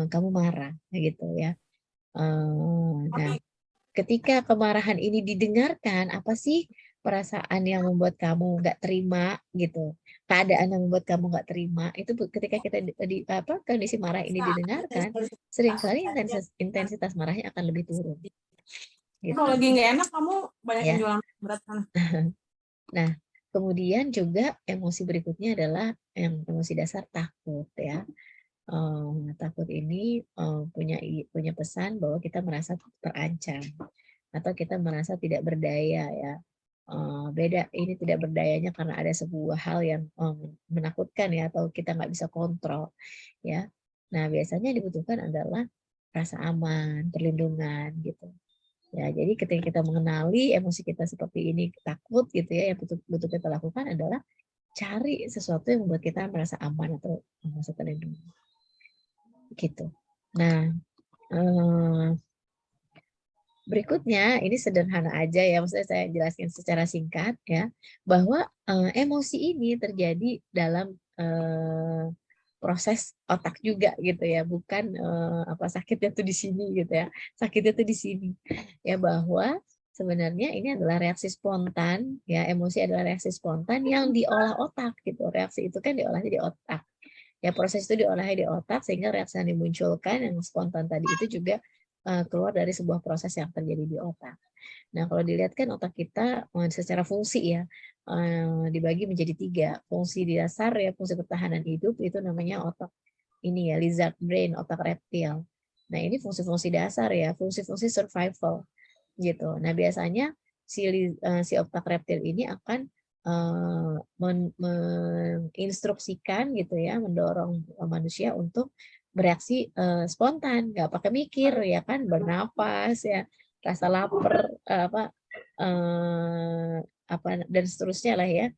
kamu marah gitu ya. Nah, ketika kemarahan ini didengarkan, apa sih perasaan yang membuat kamu nggak terima gitu, keadaan yang membuat kamu nggak terima, itu ketika kita kondisi marah ini didengarkan, seringkali intensitas marahnya akan lebih turun gitu Kalau lagi nggak enak kamu banyak yang ya. jualan berat sana. Nah, kemudian juga emosi berikutnya adalah yang emosi dasar takut ya. Takut ini punya pesan bahwa kita merasa terancam atau kita merasa tidak berdaya ya. Beda ini tidak berdayanya karena ada sebuah hal yang menakutkan ya atau kita nggak bisa kontrol ya. Nah, biasanya yang dibutuhkan adalah rasa aman, perlindungan gitu. Ya, jadi ketika kita mengenali emosi kita seperti ini, takut gitu ya, yang butuh kita lakukan adalah cari sesuatu yang membuat kita merasa aman atau merasa terlindungi. Gitu. Nah, berikutnya ini sederhana aja ya, maksudnya saya jelaskan secara singkat ya, bahwa emosi ini terjadi dalam proses otak juga gitu ya, bukan sakitnya tuh di sini gitu ya, sakitnya tuh di sini ya, bahwa sebenarnya ini adalah reaksi spontan ya, emosi adalah reaksi spontan yang diolah otak gitu, reaksi itu kan diolahnya di otak ya, proses itu diolahnya di otak sehingga reaksi yang dimunculkan yang spontan tadi itu juga keluar dari sebuah proses yang terjadi di otak. Nah, kalau dilihat kan otak kita secara fungsi ya dibagi menjadi 3. Fungsi dasar ya, fungsi pertahanan hidup itu namanya otak ini ya, lizard brain, otak reptil. Nah, ini fungsi-fungsi dasar ya, fungsi-fungsi survival gitu. Nah, biasanya si otak reptil ini akan menginstruksikan gitu ya, mendorong manusia untuk bereaksi spontan, nggak pakai mikir ya kan, bernapas ya, rasa lapar dan seterusnya lah ya,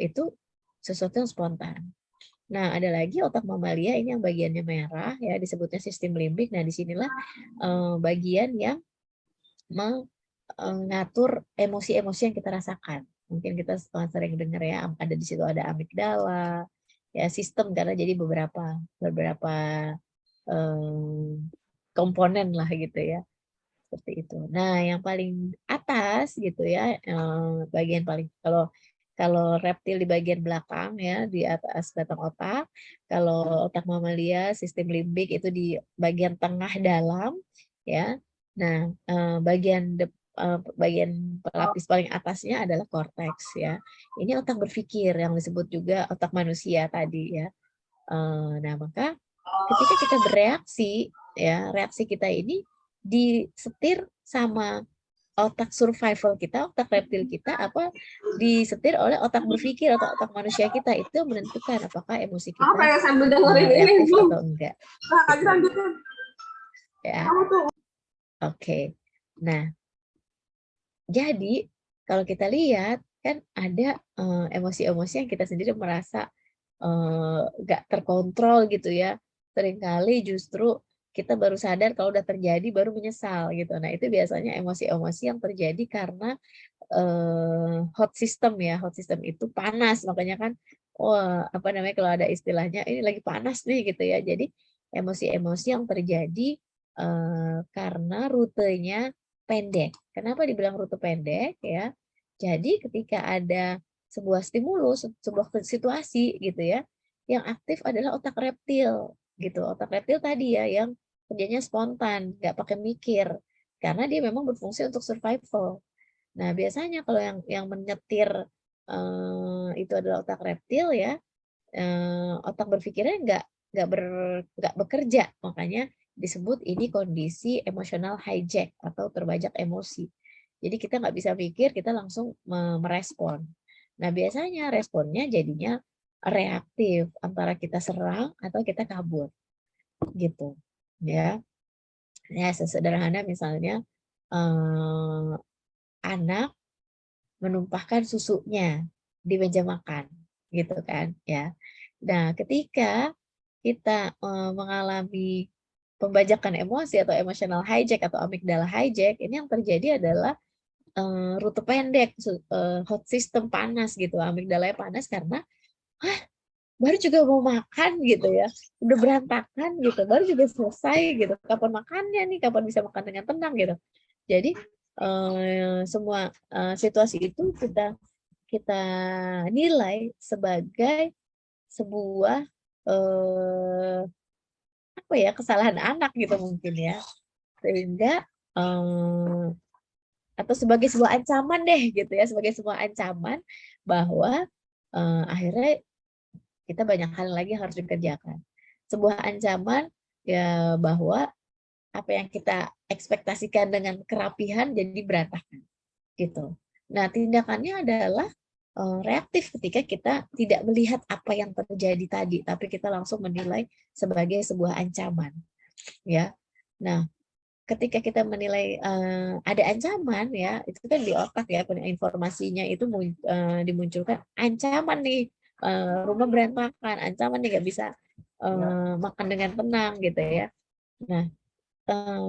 itu sesuatu yang spontan. Nah, ada lagi otak mamalia ini yang bagiannya merah ya, disebutnya sistem limbik. Nah, disinilah bagian yang mengatur emosi-emosi yang kita rasakan. Mungkin kita sering dengar ya, ada di situ ada amigdala, ya sistem karena jadi beberapa komponen lah gitu ya, seperti itu. Nah, yang paling atas gitu ya, bagian paling kalau kalau reptil di bagian belakang ya, di atas batang otak. Kalau otak mamalia, sistem limbik itu di bagian tengah dalam ya. Nah, bagian pelapis paling atasnya adalah korteks ya. Ini otak berpikir yang disebut juga otak manusia tadi ya. Nah, maka ketika kita bereaksi ya, reaksi kita ini disetir sama otak survival kita, otak reptil kita, apa disetir oleh otak berpikir atau otak manusia kita, itu menentukan apakah emosi kita Apa ya sambil dengerin ini reaktif belum? atau enggak. Nah, lagi lanjutin. Ya, Kamu tuh oke. Nah, jadi kalau kita lihat kan ada emosi-emosi yang kita sendiri merasa nggak terkontrol gitu ya. Seringkali justru kita baru sadar kalau udah terjadi baru menyesal gitu. Nah, itu biasanya emosi-emosi yang terjadi karena hot system ya. Hot system itu panas, makanya kan apa namanya, kalau ada istilahnya ini lagi panas nih gitu ya. Jadi emosi-emosi yang terjadi karena rutenya pendek. Kenapa dibilang rute pendek ya? Jadi ketika ada sebuah stimulus, sebuah situasi gitu ya, yang aktif adalah otak reptil gitu. Otak reptil tadi ya yang kerjanya spontan, nggak pakai mikir. Karena dia memang berfungsi untuk survival. Nah, biasanya kalau yang menyetir itu adalah otak reptil ya, otak berpikirnya nggak bekerja, makanya disebut ini kondisi emosional hijack atau terbajak emosi. Jadi kita nggak bisa pikir, kita langsung merespon. Nah, biasanya responnya jadinya reaktif, antara kita serang atau kita kabur, gitu. Ya, sesederhana misalnya anak menumpahkan susunya di meja makan, gitu kan ya. Nah, ketika kita mengalami pembajakan emosi atau emotional hijack atau amigdala hijack, ini yang terjadi adalah rute pendek, hot system panas gitu, amigdalanya panas karena baru juga mau makan gitu ya, udah berantakan gitu, baru juga selesai gitu, kapan makannya nih, kapan bisa makan dengan tenang gitu. Jadi semua situasi itu kita kita nilai sebagai sebuah apa ya, kesalahan anak gitu mungkin ya, sehingga atau sebagai sebuah ancaman deh gitu ya, sebagai sebuah ancaman bahwa akhirnya kita banyak hal lagi yang harus dikerjakan. Sebuah ancaman ya bahwa apa yang kita ekspektasikan dengan kerapihan jadi berantakan gitu. Nah, tindakannya adalah reaktif ketika kita tidak melihat apa yang terjadi tadi, tapi kita langsung menilai sebagai sebuah ancaman, ya. Nah, ketika kita menilai ada ancaman ya, itu kan di otak ya, informasinya itu dimunculkan ancaman nih, rumah berantakan, ancaman nih nggak bisa makan dengan tenang gitu ya. Nah,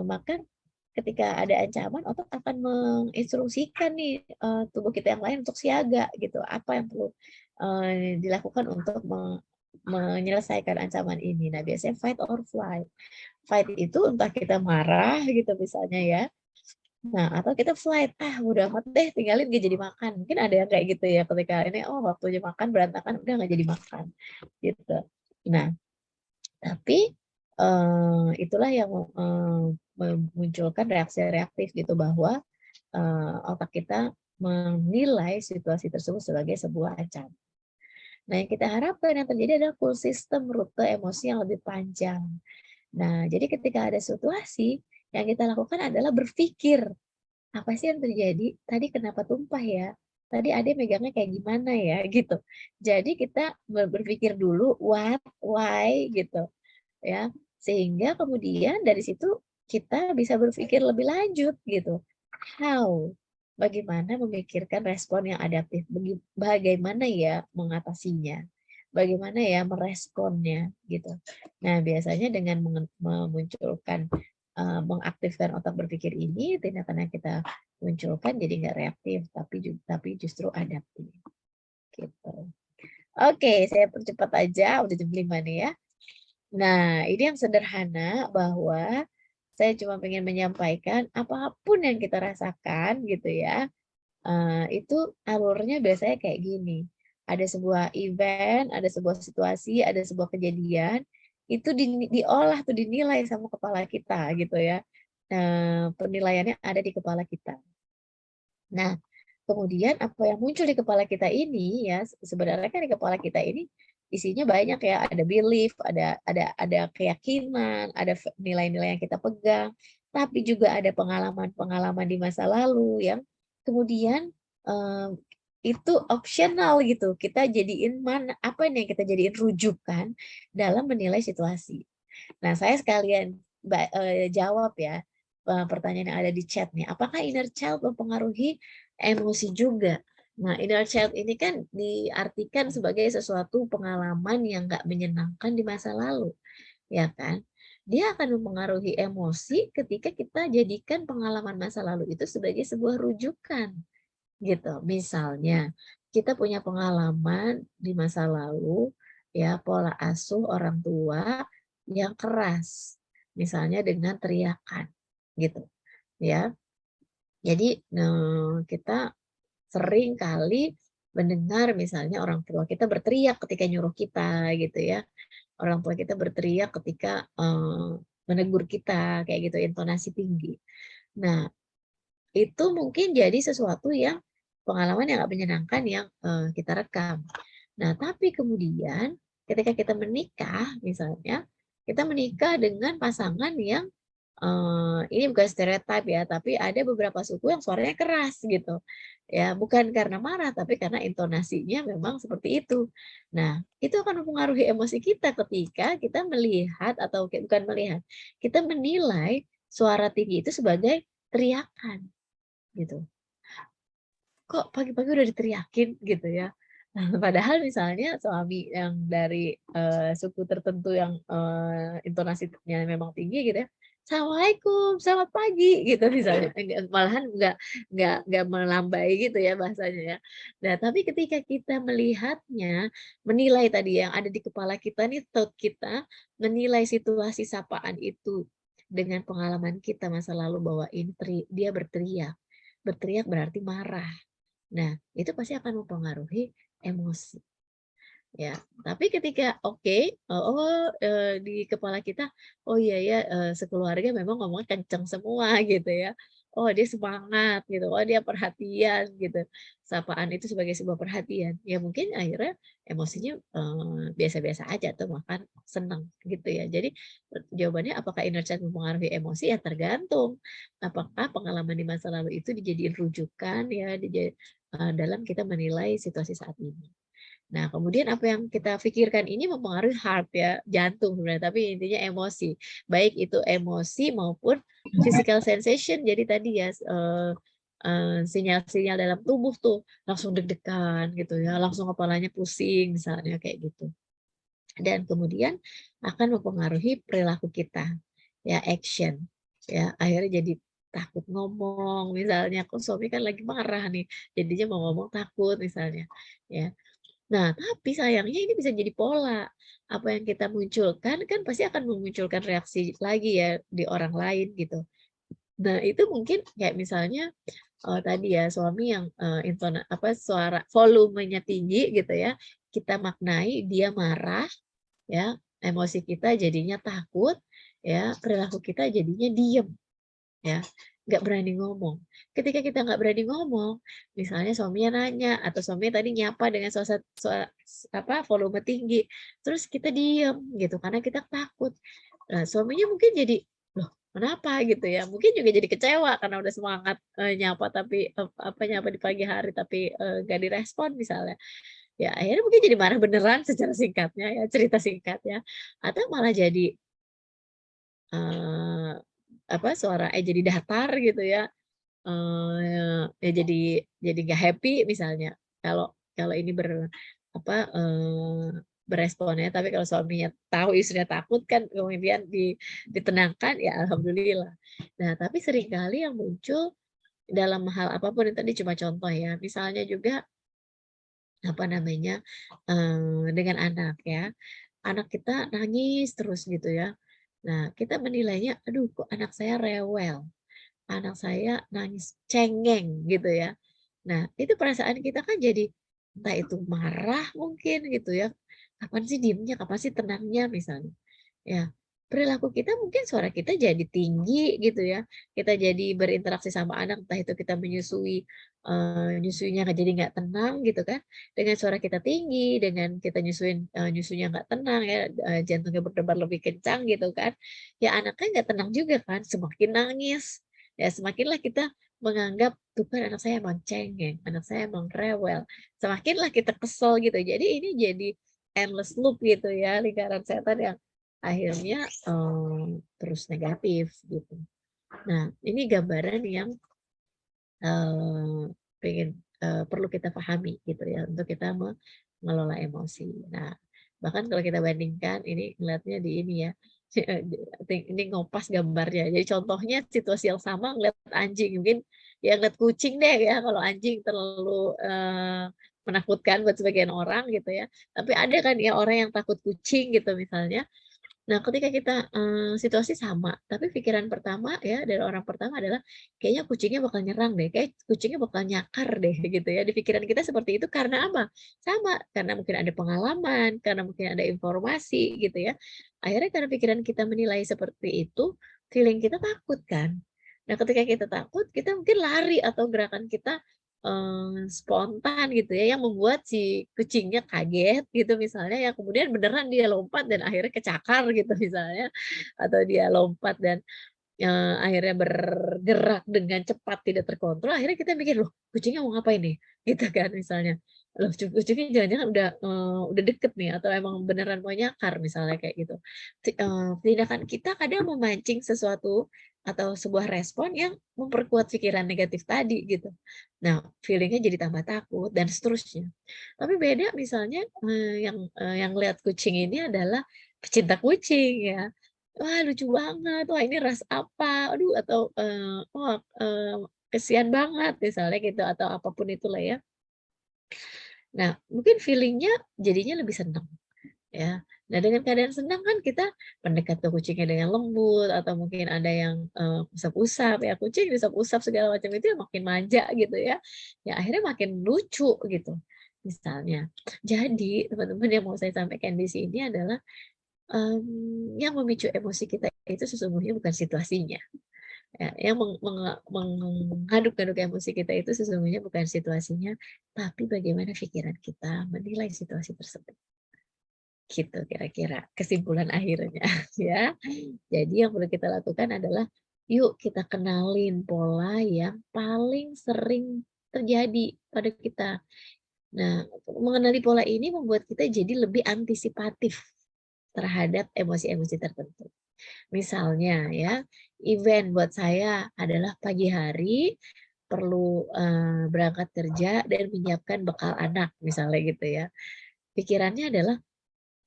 maka ketika ada ancaman, otak akan menginstruksikan nih tubuh kita yang lain untuk siaga gitu. Apa yang perlu dilakukan untuk menyelesaikan ancaman ini. Nah, biasanya fight or flight. Fight itu entah kita marah gitu misalnya ya. Nah, atau kita flight, udah amat deh, tinggalin gak jadi makan. Mungkin ada yang kayak gitu ya, ketika ini waktunya makan berantakan, udah gak jadi makan gitu. Nah, tapi itulah yang memunculkan reaksi reaktif gitu, bahwa otak kita menilai situasi tersebut sebagai sebuah ancaman. Nah, yang kita harapkan yang terjadi adalah full system rute emosi yang lebih panjang. Nah, jadi ketika ada situasi, yang kita lakukan adalah berpikir, apa sih yang terjadi? Tadi kenapa tumpah ya? Tadi Ade megangnya kayak gimana ya? Gitu. Jadi kita berpikir dulu what, why gitu. Ya, sehingga kemudian dari situ kita bisa berpikir lebih lanjut gitu. How? Bagaimana memikirkan respon yang adaptif? Bagaimana ya mengatasinya? Bagaimana ya meresponnya gitu. Nah, biasanya dengan memunculkan mengaktifkan otak berpikir ini, tindakan yang kita munculkan jadi nggak reaktif, tapi justru adaptif. Gitu. Oke, saya percepat aja, udah jam 5 nih ya. Nah, ini yang sederhana bahwa saya cuma pengen menyampaikan apapun yang kita rasakan gitu ya, itu alurnya biasanya kayak gini. Ada sebuah event, ada sebuah situasi, ada sebuah kejadian, itu diolah tuh, dinilai sama kepala kita gitu ya. Penilaiannya ada di kepala kita. Nah, kemudian apa yang muncul di kepala kita ini ya, sebenarnya kan di kepala kita ini isinya banyak ya, ada belief, ada keyakinan, ada nilai-nilai yang kita pegang, tapi juga ada pengalaman-pengalaman di masa lalu yang kemudian itu optional gitu. Kita jadiin apa yang kita jadiin rujukan dalam menilai situasi. Nah, saya sekalian jawab ya pertanyaan yang ada di chat nih. Apakah inner child mempengaruhi emosi juga? Nah, inner child ini kan diartikan sebagai sesuatu pengalaman yang nggak menyenangkan di masa lalu, ya kan? Dia akan mempengaruhi emosi ketika kita jadikan pengalaman masa lalu itu sebagai sebuah rujukan, gitu. Misalnya, kita punya pengalaman di masa lalu, ya pola asuh orang tua yang keras, misalnya dengan teriakan, gitu, ya. Jadi kita sering kali mendengar misalnya orang tua kita berteriak ketika nyuruh kita gitu ya. Orang tua kita berteriak ketika menegur kita kayak gitu, intonasi tinggi. Nah, itu mungkin jadi sesuatu yang pengalaman yang nggak menyenangkan yang kita rekam. Nah, tapi kemudian ketika kita menikah misalnya, kita menikah dengan pasangan yang ini bukan stereotip ya, tapi ada beberapa suku yang suaranya keras gitu. Ya, bukan karena marah, tapi karena intonasinya memang seperti itu. Nah, itu akan mempengaruhi emosi kita ketika kita melihat atau bukan melihat, kita menilai suara tinggi itu sebagai teriakan gitu. Kok pagi-pagi udah diteriakin gitu ya. Nah, padahal misalnya suami yang dari suku tertentu yang intonasinya memang tinggi gitu ya, Assalamualaikum, selamat pagi gitu misalnya. Malahan nggak melambai gitu ya bahasanya ya. Nah, tapi ketika kita melihatnya, menilai tadi yang ada di kepala kita nih, thought kita, menilai situasi sapaan itu dengan pengalaman kita masa lalu bahwa ini dia berteriak. Berteriak berarti marah. Nah, itu pasti akan mempengaruhi emosi. Ya, tapi ketika di kepala kita, oh iya ya, sekeluarga memang ngomongnya kenceng semua gitu ya. Oh dia semangat gitu, oh dia perhatian gitu. Sapaan itu sebagai sebuah perhatian. Ya mungkin akhirnya emosinya biasa-biasa aja atau bahkan senang gitu ya. Jadi jawabannya apakah inner child mempengaruhi emosi ya tergantung. Apakah pengalaman di masa lalu itu dijadiin rujukan ya dalam kita menilai situasi saat ini. Nah, kemudian apa yang kita pikirkan ini mempengaruhi heart ya, jantung sebenarnya, tapi intinya emosi. Baik itu emosi maupun physical sensation. Jadi tadi ya sinyal-sinyal dalam tubuh tuh langsung deg-degan gitu ya, langsung kepalanya pusing misalnya kayak gitu. Dan kemudian akan mempengaruhi perilaku kita, ya action. Ya, akhirnya jadi takut ngomong misalnya, kok suami kan lagi marah nih, jadinya mau ngomong takut misalnya, ya. Nah, tapi sayangnya ini bisa jadi pola. Apa yang kita munculkan kan pasti akan memunculkan reaksi lagi ya di orang lain gitu. Nah, itu mungkin kayak misalnya tadi ya suami yang suara volumenya tinggi gitu ya. Kita maknai dia marah ya, emosi kita jadinya takut ya, perilaku kita jadinya diem ya, nggak berani ngomong. Ketika kita nggak berani ngomong, misalnya suaminya nanya atau suaminya tadi nyapa dengan volume tinggi, terus kita diem gitu karena kita takut. Nah, suaminya mungkin jadi, loh kenapa gitu ya? Mungkin juga jadi kecewa karena udah semangat nyapa tapi nyapa di pagi hari tapi nggak direspon misalnya. Ya akhirnya mungkin jadi marah beneran secara singkatnya ya, cerita singkatnya. Atau malah jadi eee, suaranya jadi datar gitu ya, ya jadi nggak happy misalnya kalau kalau ini beresponnya, tapi kalau suaminya tahu istrinya takut kan kemudian ditenangkan ya alhamdulillah. Nah, tapi seringkali yang muncul dalam hal apapun ini tadi cuma contoh ya, misalnya juga dengan anak ya, anak kita nangis terus gitu ya. Nah, kita menilainya, aduh kok anak saya rewel, anak saya nangis cengeng gitu ya. Nah, itu perasaan kita kan jadi entah itu marah mungkin gitu ya. Kapan sih diemnya, kapan sih tenangnya misalnya. Ya, perilaku kita mungkin suara kita jadi tinggi gitu ya. Kita jadi berinteraksi sama anak, entah itu kita menyusui, nyusuinya jadi nggak tenang gitu kan. Dengan suara kita tinggi, dengan kita nyusunya nggak tenang ya, jantungnya berdebar lebih kencang gitu kan. Ya anaknya nggak tenang juga kan, semakin nangis. Ya semakinlah kita menganggap, tuh kan anak saya emang cengeng, anak saya emang rewel. Semakinlah kita kesel gitu. Jadi ini jadi endless loop gitu ya, lingkaran setan yang akhirnya terus negatif gitu. Nah, ini gambaran yang perlu kita pahami gitu ya untuk kita mengelola emosi. Nah, bahkan kalau kita bandingkan ini ngelihatnya di ini ya, ini ngopas gambarnya. Jadi contohnya situasi yang sama ngeliat anjing, mungkin ya ngeliat kucing deh ya, kalau anjing terlalu menakutkan buat sebagian orang gitu ya. Tapi ada kan ya orang yang takut kucing gitu misalnya. Nah, ketika kita, situasi sama, tapi pikiran pertama ya dari orang pertama adalah, "Kayaknya kucingnya bakal nyerang deh, kayak kucingnya bakal nyakar deh," gitu ya. Di pikiran kita seperti itu karena apa? Sama, karena mungkin ada pengalaman, karena mungkin ada informasi gitu ya. Akhirnya karena pikiran kita menilai seperti itu, feeling kita takut kan. Nah, ketika kita takut, kita mungkin lari atau gerakan kita spontan gitu ya, yang membuat si kucingnya kaget gitu misalnya, yang kemudian beneran dia lompat dan akhirnya kecakar gitu misalnya, atau dia lompat dan akhirnya bergerak dengan cepat tidak terkontrol, akhirnya kita mikir, "Loh kucingnya mau ngapain nih?" Gitu kan misalnya. "Loh kucingnya jangan-jangan udah deket nih atau emang beneran mau nyakar," misalnya kayak gitu. Tindakan kita kadang memancing sesuatu atau sebuah respon yang memperkuat pikiran negatif tadi gitu. Nah, feeling-nya jadi tambah takut dan seterusnya. Tapi beda misalnya, yang lihat kucing ini adalah pecinta kucing ya. wah lucu banget, wah ini ras apa, aduh atau, wah, kasihan banget misalnya gitu atau apapun itulah ya. Nah mungkin feeling-nya jadinya lebih seneng ya. Nah dengan keadaan senang kan kita mendekat ke kucingnya dengan lembut atau mungkin ada yang, usap-usap ya, kucing diusap-usap segala macam itu ya makin manja gitu ya. Ya akhirnya makin lucu gitu misalnya. Jadi teman-teman yang mau saya sampaikan di sini adalah, yang memicu emosi kita itu sesungguhnya bukan situasinya, ya, yang mengaduk-aduk emosi kita itu sesungguhnya bukan situasinya, tapi bagaimana pikiran kita menilai situasi tersebut. Gitu kira-kira kesimpulan akhirnya ya. Jadi yang perlu kita lakukan adalah yuk kita kenalin pola yang paling sering terjadi pada kita. Nah, mengenali pola ini membuat kita jadi lebih antisipatif terhadap emosi-emosi tertentu. Misalnya ya, event buat saya adalah pagi hari perlu, berangkat kerja dan menyiapkan bekal anak misalnya gitu ya. Pikirannya adalah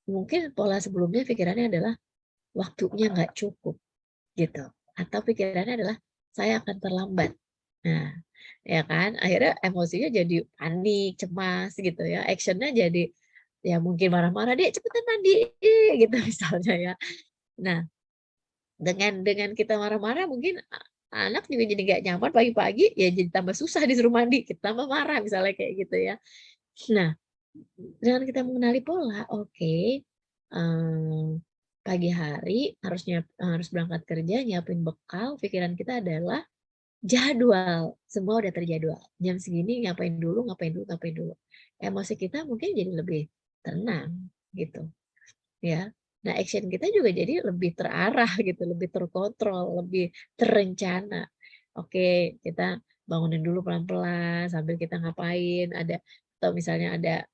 mungkin pola sebelumnya pikirannya adalah waktunya nggak cukup gitu, atau pikirannya adalah saya akan terlambat. Nah, ya kan akhirnya emosinya jadi panik, cemas gitu ya, action-nya jadi ya mungkin marah-marah, "Dek cepetan mandi," gitu misalnya ya. Nah, dengan kita marah-marah mungkin anak juga jadi nggak nyaman pagi-pagi, ya jadi tambah susah disuruh mandi, kita tambah marah misalnya kayak gitu ya. Nah, dengan kita mengenali pola, oke, pagi hari harus berangkat kerja, nyiapin bekal, pikiran kita adalah jadwal, semua udah terjadwal. Jam segini ngapain dulu ngapain dulu ngapain dulu. Emosi kita mungkin jadi lebih tenang gitu, ya. Nah, action kita juga jadi lebih terarah gitu, lebih terkontrol, lebih terencana. Oke, kita bangunin dulu pelan-pelan sambil kita ngapain, ada atau misalnya ada,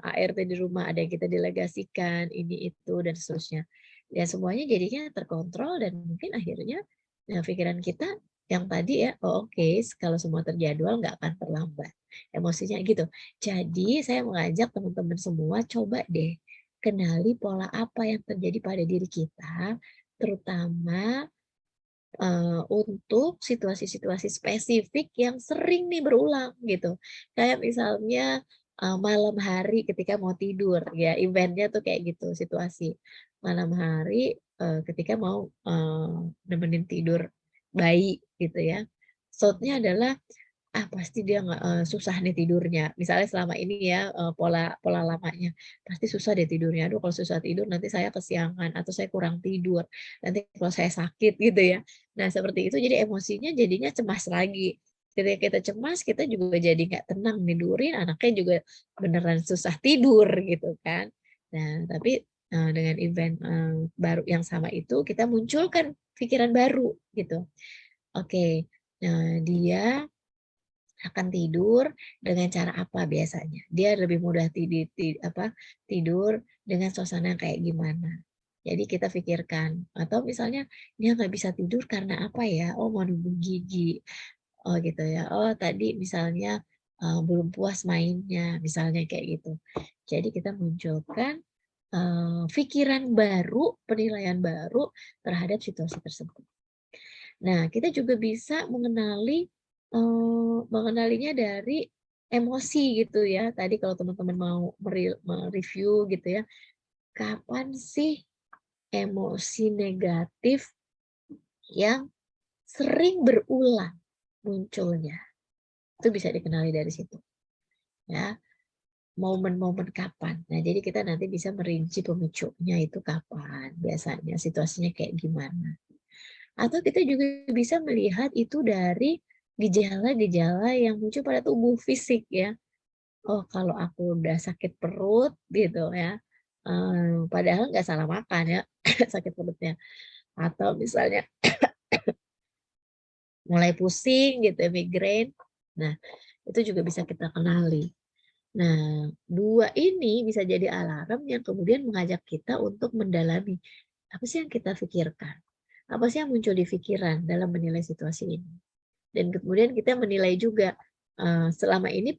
ART di rumah, ada yang kita delegasikan, ini itu dan seterusnya. Ya semuanya jadinya terkontrol dan mungkin akhirnya, pikiran kita yang tadi ya, "Oh oke, kalau semua terjadwal nggak akan terlambat." Emosinya gitu. Jadi saya mengajak teman-teman semua coba deh kenali pola apa yang terjadi pada diri kita, terutama, untuk situasi-situasi spesifik yang sering nih berulang gitu. Kayak misalnya, malam hari ketika mau tidur ya, event-nya tuh kayak gitu situasi. Malam hari, ketika mau, nemenin tidur bayi gitu ya. Shout-nya adalah pasti dia nggak susah nih tidurnya. Misalnya selama ini ya, pola pola lamanya, "Pasti susah deh tidurnya. Aduh kalau susah tidur nanti saya kesiangan atau saya kurang tidur, nanti kalau saya sakit," gitu ya. Nah seperti itu jadi emosinya jadinya cemas lagi. Ketika kita cemas, kita juga jadi nggak tenang nidurin, anaknya juga beneran susah tidur gitu kan. Nah tapi, dengan event, baru yang sama itu kita munculkan pikiran baru gitu. Oke, nah dia akan tidur dengan cara apa biasanya? Dia lebih mudah tidur dengan suasana yang kayak gimana? Jadi kita pikirkan, atau misalnya dia nggak bisa tidur karena apa ya? Oh mau numbuh gigi, oh gitu ya. Oh tadi misalnya, belum puas mainnya, misalnya kayak gitu. Jadi kita munculkan, pikiran baru, penilaian baru terhadap situasi tersebut. Nah, kita juga bisa mengenalinya dari emosi gitu ya. Tadi kalau teman-teman mau mereview gitu ya, kapan sih emosi negatif yang sering berulang munculnya? Itu bisa dikenali dari situ ya. Momen-momen kapan. Nah, jadi kita nanti bisa merinci pemicunya itu kapan, biasanya situasinya kayak gimana. Atau kita juga bisa melihat itu dari gejala-gejala yang muncul pada tubuh fisik ya. Oh kalau aku udah sakit perut gitu ya, padahal nggak salah makan ya, sakit perutnya. Atau misalnya mulai pusing gitu ya, migrain. Nah itu juga bisa kita kenali. Nah 2 ini bisa jadi alarm yang kemudian mengajak kita untuk mendalami, apa sih yang kita pikirkan? Apa sih yang muncul di pikiran dalam menilai situasi ini? Dan kemudian kita menilai juga, selama ini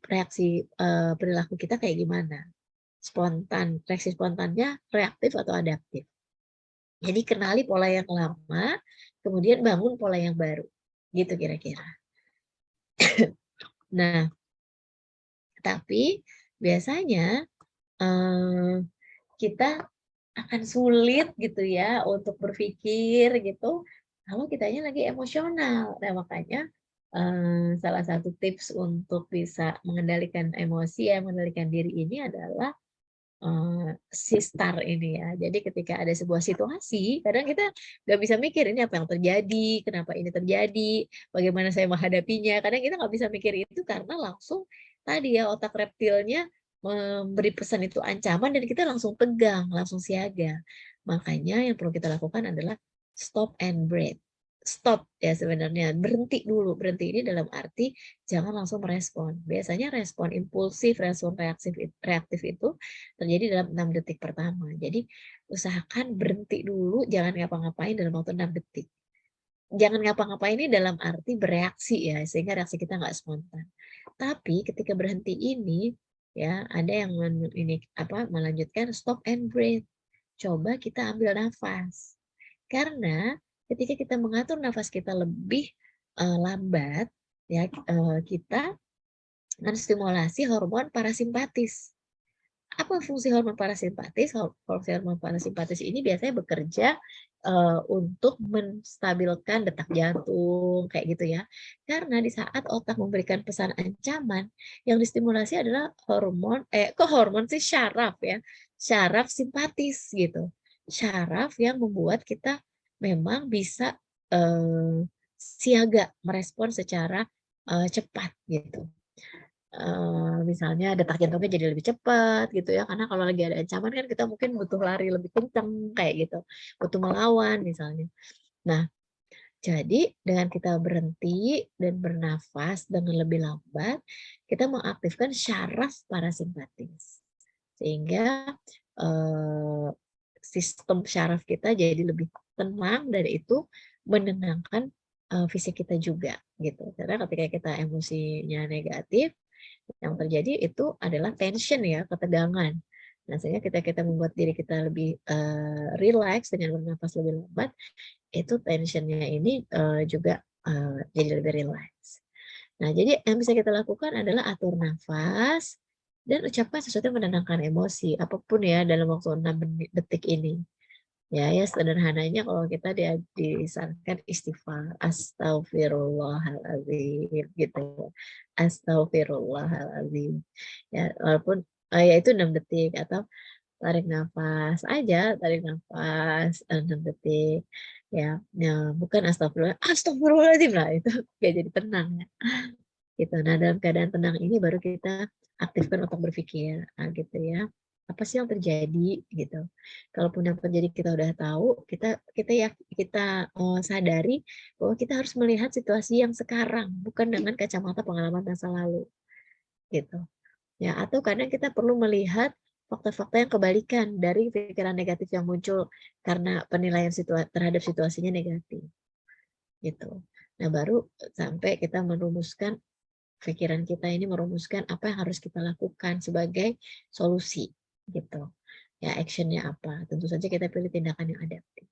perilaku kita kayak gimana? Spontan, reaksi spontannya reaktif atau adaptif? Jadi kenali pola yang lama, kemudian bangun pola yang baru. Gitu kira-kira. Nah, tapi biasanya kita akan sulit gitu ya untuk berpikir gitu kalau kitanya lagi emosional. Nah, makanya salah satu tips untuk bisa mengendalikan emosi ya, mengendalikan diri ini adalah si STAR ini ya. Jadi ketika ada sebuah situasi, kadang kita nggak bisa mikir ini apa yang terjadi, kenapa ini terjadi, bagaimana saya menghadapinya. Kadang kita nggak bisa mikir itu karena langsung tadi ya otak reptilnya memberi pesan itu ancaman dan kita langsung tegang, langsung siaga. Makanya yang perlu kita lakukan adalah stop and breathe. Stop ya sebenarnya, berhenti dulu. Berhenti ini dalam arti jangan langsung merespon. Biasanya respon impulsif, respon reaktif itu terjadi dalam 6 detik pertama. Jadi usahakan berhenti dulu, jangan ngapa-ngapain dalam waktu 6 detik. Jangan ngapa-ngapain ini dalam arti bereaksi ya, sehingga reaksi kita nggak spontan. Tapi ketika berhenti ini, ya ada yang melanjutkan stop and breathe. Coba kita ambil nafas. Karena ketika kita mengatur nafas kita lebih lambat, ya kita menstimulasi hormon parasimpatis. Apa fungsi hormon parasimpatis? Fungsi hormon parasimpatis ini biasanya bekerja untuk menstabilkan detak jantung, kayak gitu ya. Karena di saat otak memberikan pesan ancaman, yang distimulasi adalah hormon sih syaraf ya, syaraf simpatis gitu. Syaraf yang membuat kita memang bisa siaga, merespon secara cepat gitu. Misalnya detak jantungnya jadi lebih cepat gitu ya, karena kalau lagi ada ancaman kan kita mungkin butuh lari lebih kencang kayak gitu, butuh melawan misalnya. Nah, jadi dengan kita berhenti dan bernafas dengan lebih lambat, kita mengaktifkan syaraf parasimpatis. Sehingga sistem syaraf kita jadi lebih tenang dan itu menenangkan fisik kita juga gitu. Karena ketika kita emosinya negatif, yang terjadi itu adalah tension ya, ketegangan. Nah, sehingga kita membuat diri kita lebih relax dengan bernafas lebih lambat, itu tensionnya ini juga jadi lebih relax. Nah, jadi yang bisa kita lakukan adalah atur nafas dan ucapkan sesuatu yang menenangkan emosi, apapun ya dalam waktu 6 detik ini. Ya, sederhananya kalau kita disarankan istighfar, astagfirullahaladzim gitu. Astagfirullahaladzim. Ya, walaupun ya itu 6 detik atau tarik nafas aja, tarik nafas 6 detik. Ya, bukan astagfirullahaladzim lah itu kayak jadi tenang ya. Gitu. Nah, dalam keadaan tenang ini baru kita aktifkan otak berpikir, gitu ya. Apa sih yang terjadi gitu. Kalaupun yang terjadi kita udah tahu, kita sadari bahwa kita harus melihat situasi yang sekarang, bukan dengan kacamata pengalaman masa lalu. Gitu. Ya, atau kadang kita perlu melihat fakta-fakta yang kebalikan dari pikiran negatif yang muncul karena penilaian terhadap situasinya negatif. Gitu. Nah, baru sampai kita merumuskan pikiran kita ini merumuskan apa yang harus kita lakukan sebagai solusi gitu. Ya, actionnya apa? Tentu saja kita pilih tindakan yang adaptif.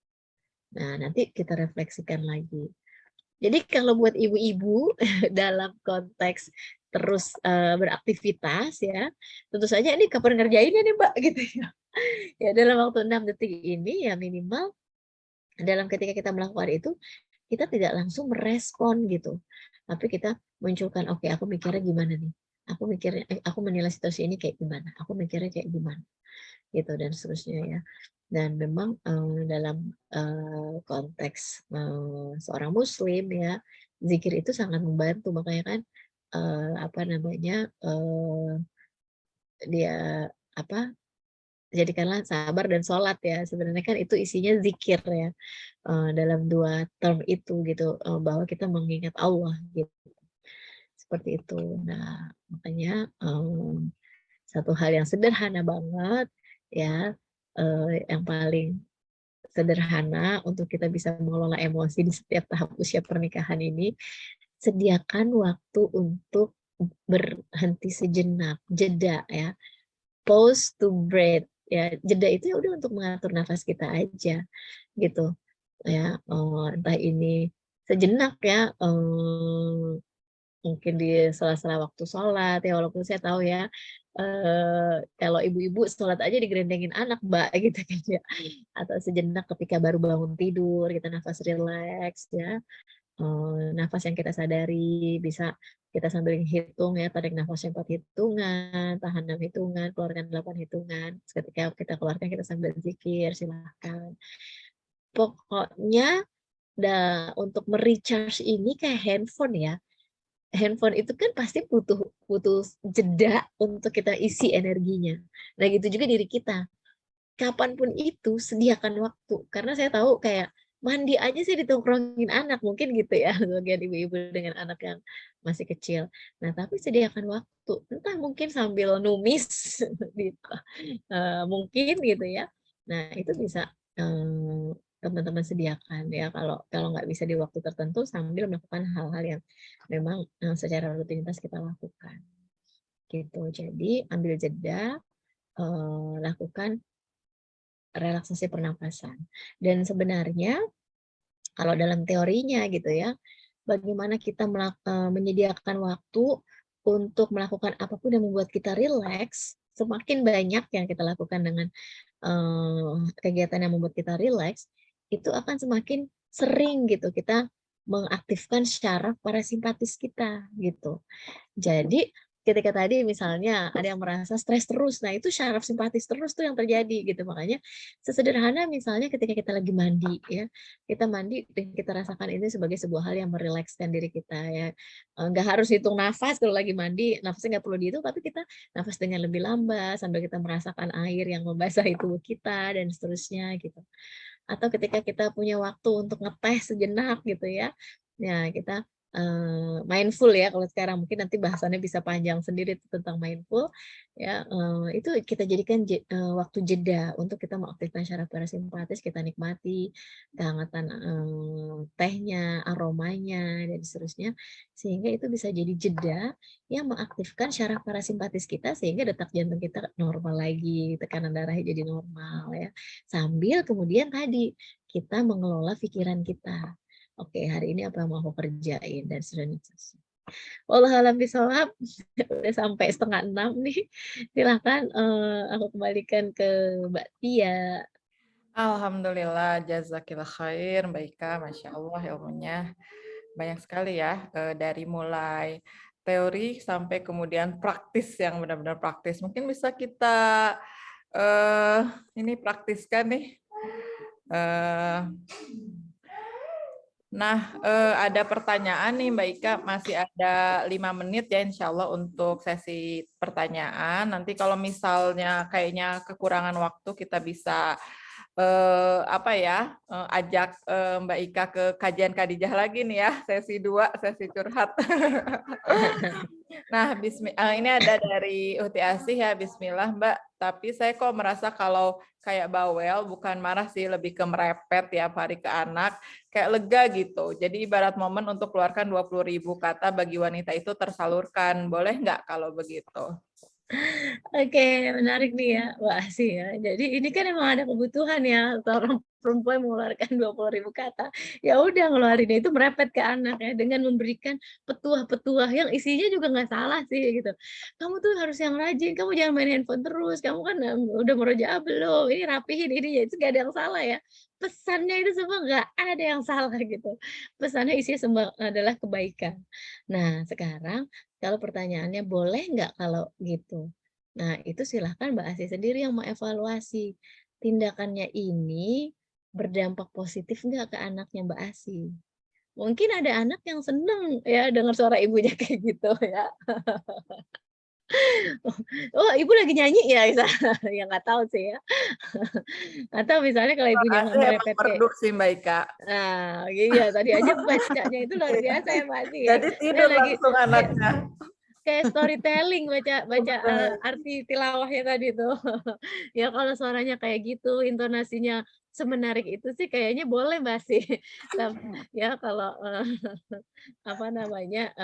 Nah, nanti kita refleksikan lagi. Jadi kalau buat ibu-ibu dalam konteks terus beraktivitas ya, tentu saja ini kapan ngerjainnya nih Mbak gitu ya. Ya dalam waktu 6 detik ini ya minimal dalam ketika kita melakukan itu kita tidak langsung merespon gitu. Tapi kita munculkan, oke, aku mikirnya gimana nih? Aku menilai situasi ini kayak gimana? Aku mikirnya kayak gimana? Gitu dan seterusnya ya. Dan memang dalam konteks seorang muslim ya, zikir itu sangat membantu. Makanya kan dia jadikanlah sabar dan sholat ya. Sebenarnya kan itu isinya zikir ya. Dalam 2 term itu gitu, bahwa kita mengingat Allah gitu. Seperti itu. Nah, makanya satu hal yang sederhana banget ya, yang paling sederhana untuk kita bisa mengelola emosi di setiap tahap usia pernikahan ini, sediakan waktu untuk berhenti sejenak, jeda ya. Pause to breathe Ya jeda itu ya udah untuk mengatur nafas kita aja gitu ya. Entah ini sejenak ya, mungkin di sela-sela waktu sholat ya, walaupun saya tahu ya, kalau ibu-ibu sholat aja digerendengin anak, Mbak, gitu kan ya. Atau sejenak ketika baru bangun tidur, kita nafas rileks ya, nafas yang kita sadari, bisa kita sambil hitung ya, tarik nafasnya 4 hitungan, tahan 6 hitungan, keluarkan 8 hitungan. Ketika kita keluarkan kita sambil zikir, silahkan. Pokoknya untuk me-recharge ini kayak handphone ya. Handphone itu kan pasti butuh butuh jeda untuk kita isi energinya. Nah gitu juga diri kita. Kapan pun itu sediakan waktu, karena saya tahu kayak mandi aja sih ditongkrongin anak, mungkin gitu ya, sebagian ibu-ibu dengan anak yang masih kecil. Nah, tapi sediakan waktu, entah mungkin sambil numis gitu, mungkin gitu ya. Nah, itu bisa, teman-teman sediakan ya, kalau kalau nggak bisa di waktu tertentu sambil melakukan hal-hal yang memang, secara rutinitas kita lakukan, gitu. Jadi ambil jeda, lakukan relaksasi pernapasan. Dan sebenarnya kalau dalam teorinya gitu ya, bagaimana kita menyediakan waktu untuk melakukan apapun yang membuat kita rileks, semakin banyak yang kita lakukan dengan kegiatan yang membuat kita rileks, itu akan semakin sering gitu kita mengaktifkan syaraf parasimpatis kita gitu. Jadi ketika tadi misalnya ada yang merasa stres terus, nah itu syaraf simpatis terus tuh yang terjadi gitu. Makanya sesederhana misalnya ketika kita lagi mandi ya, kita mandi dan kita rasakan ini sebagai sebuah hal yang merilekskan diri kita ya. Nggak harus hitung nafas kalau lagi mandi, nafasnya nggak perlu dihitung, tapi kita nafas dengan lebih lambat sambil kita merasakan air yang membasahi tubuh kita dan seterusnya gitu. Atau ketika kita punya waktu untuk ngeteh sejenak gitu ya, ya kita mindful ya kalau sekarang, mungkin nanti bahasannya bisa panjang sendiri tuh tentang mindful ya, itu kita jadikan waktu jeda untuk kita mengaktifkan syaraf parasimpatis, kita nikmati kehangatan, tehnya, aromanya dan seterusnya, sehingga itu bisa jadi jeda yang mengaktifkan syaraf parasimpatis kita sehingga detak jantung kita normal lagi, tekanan darahnya jadi normal ya. Sambil kemudian tadi kita mengelola pikiran kita. Oke, hari ini apa yang mau aku kerjain dan seterusnya. Wallahu a'lam bishawab. Udah sampai 5:30 nih. Silakan aku kembalikan ke Mbak Tia. Alhamdulillah, jazakillah khair, Mbak Ika, Masya Allah ilmunya banyak sekali ya, dari mulai teori sampai kemudian praktis yang benar-benar praktis. Mungkin bisa kita ini praktiskan nih. Nah, ada pertanyaan nih Mbak Ika, masih ada 5 menit ya insya Allah untuk sesi pertanyaan. Nanti kalau misalnya kayaknya kekurangan waktu kita bisa ajak Mbak Ika ke kajian Khadijah lagi nih ya, sesi 2, sesi curhat. Nah, ini ada dari Uhti Asih ya, bismillah Mbak. Tapi saya kok merasa kalau kayak bawel, bukan marah sih, lebih ke merepet tiap hari ke anak, kayak lega gitu. Jadi ibarat momen untuk keluarkan 20.000 kata bagi wanita itu tersalurkan. Boleh nggak kalau begitu? Oke, menarik nih ya, Mbak Asih ya. Jadi ini kan emang ada kebutuhan ya, seorang perempuan mengeluarkan 20.000 kata. Ya udah ngeluarinnya itu merepet ke anak ya, dengan memberikan petuah-petuah yang isinya juga nggak salah sih gitu. Kamu tuh harus yang rajin, kamu jangan main handphone terus, kamu kan udah murojaah belum, ini rapihin ini ya, itu gak ada yang salah ya. Pesannya itu semua nggak ada yang salah gitu. Pesannya isinya semua adalah kebaikan. Nah sekarang kalau pertanyaannya boleh nggak kalau gitu? Nah, itu silahkan Mbak Asih sendiri yang mengevaluasi. Tindakannya ini berdampak positif nggak ke anaknya Mbak Asih? Mungkin ada anak yang seneng ya dengar suara ibunya kayak gitu ya. Oh, ibu lagi nyanyi ya misalnya, ya nggak tahu sih ya. Atau misalnya kalau ibunya nggak Saya emang merepet kayak, merdu sih Mbak Ika. nah iya tadi aja bacanya itu luar biasa ya Mbak Asih ya. Jadi Saya tidur lagi langsung kayak anaknya. kayak storytelling baca baca Bener. arti tilawahnya tadi tuh. Ya kalau suaranya kayak gitu, intonasinya semenarik itu sih kayaknya boleh Mbak sih. Ya kalau, apa namanya,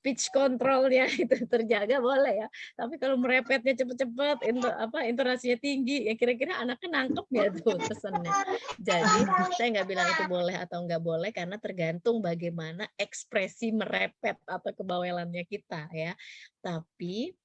pitch controlnya itu terjaga boleh ya. Tapi kalau merepetnya cepet-cepet, intonasinya tinggi, ya kira-kira anaknya nangkep nggak tuh pesannya. Jadi saya nggak bilang itu boleh atau nggak boleh karena tergantung bagaimana ekspresi merepet atau kebawelannya kita ya. Tapi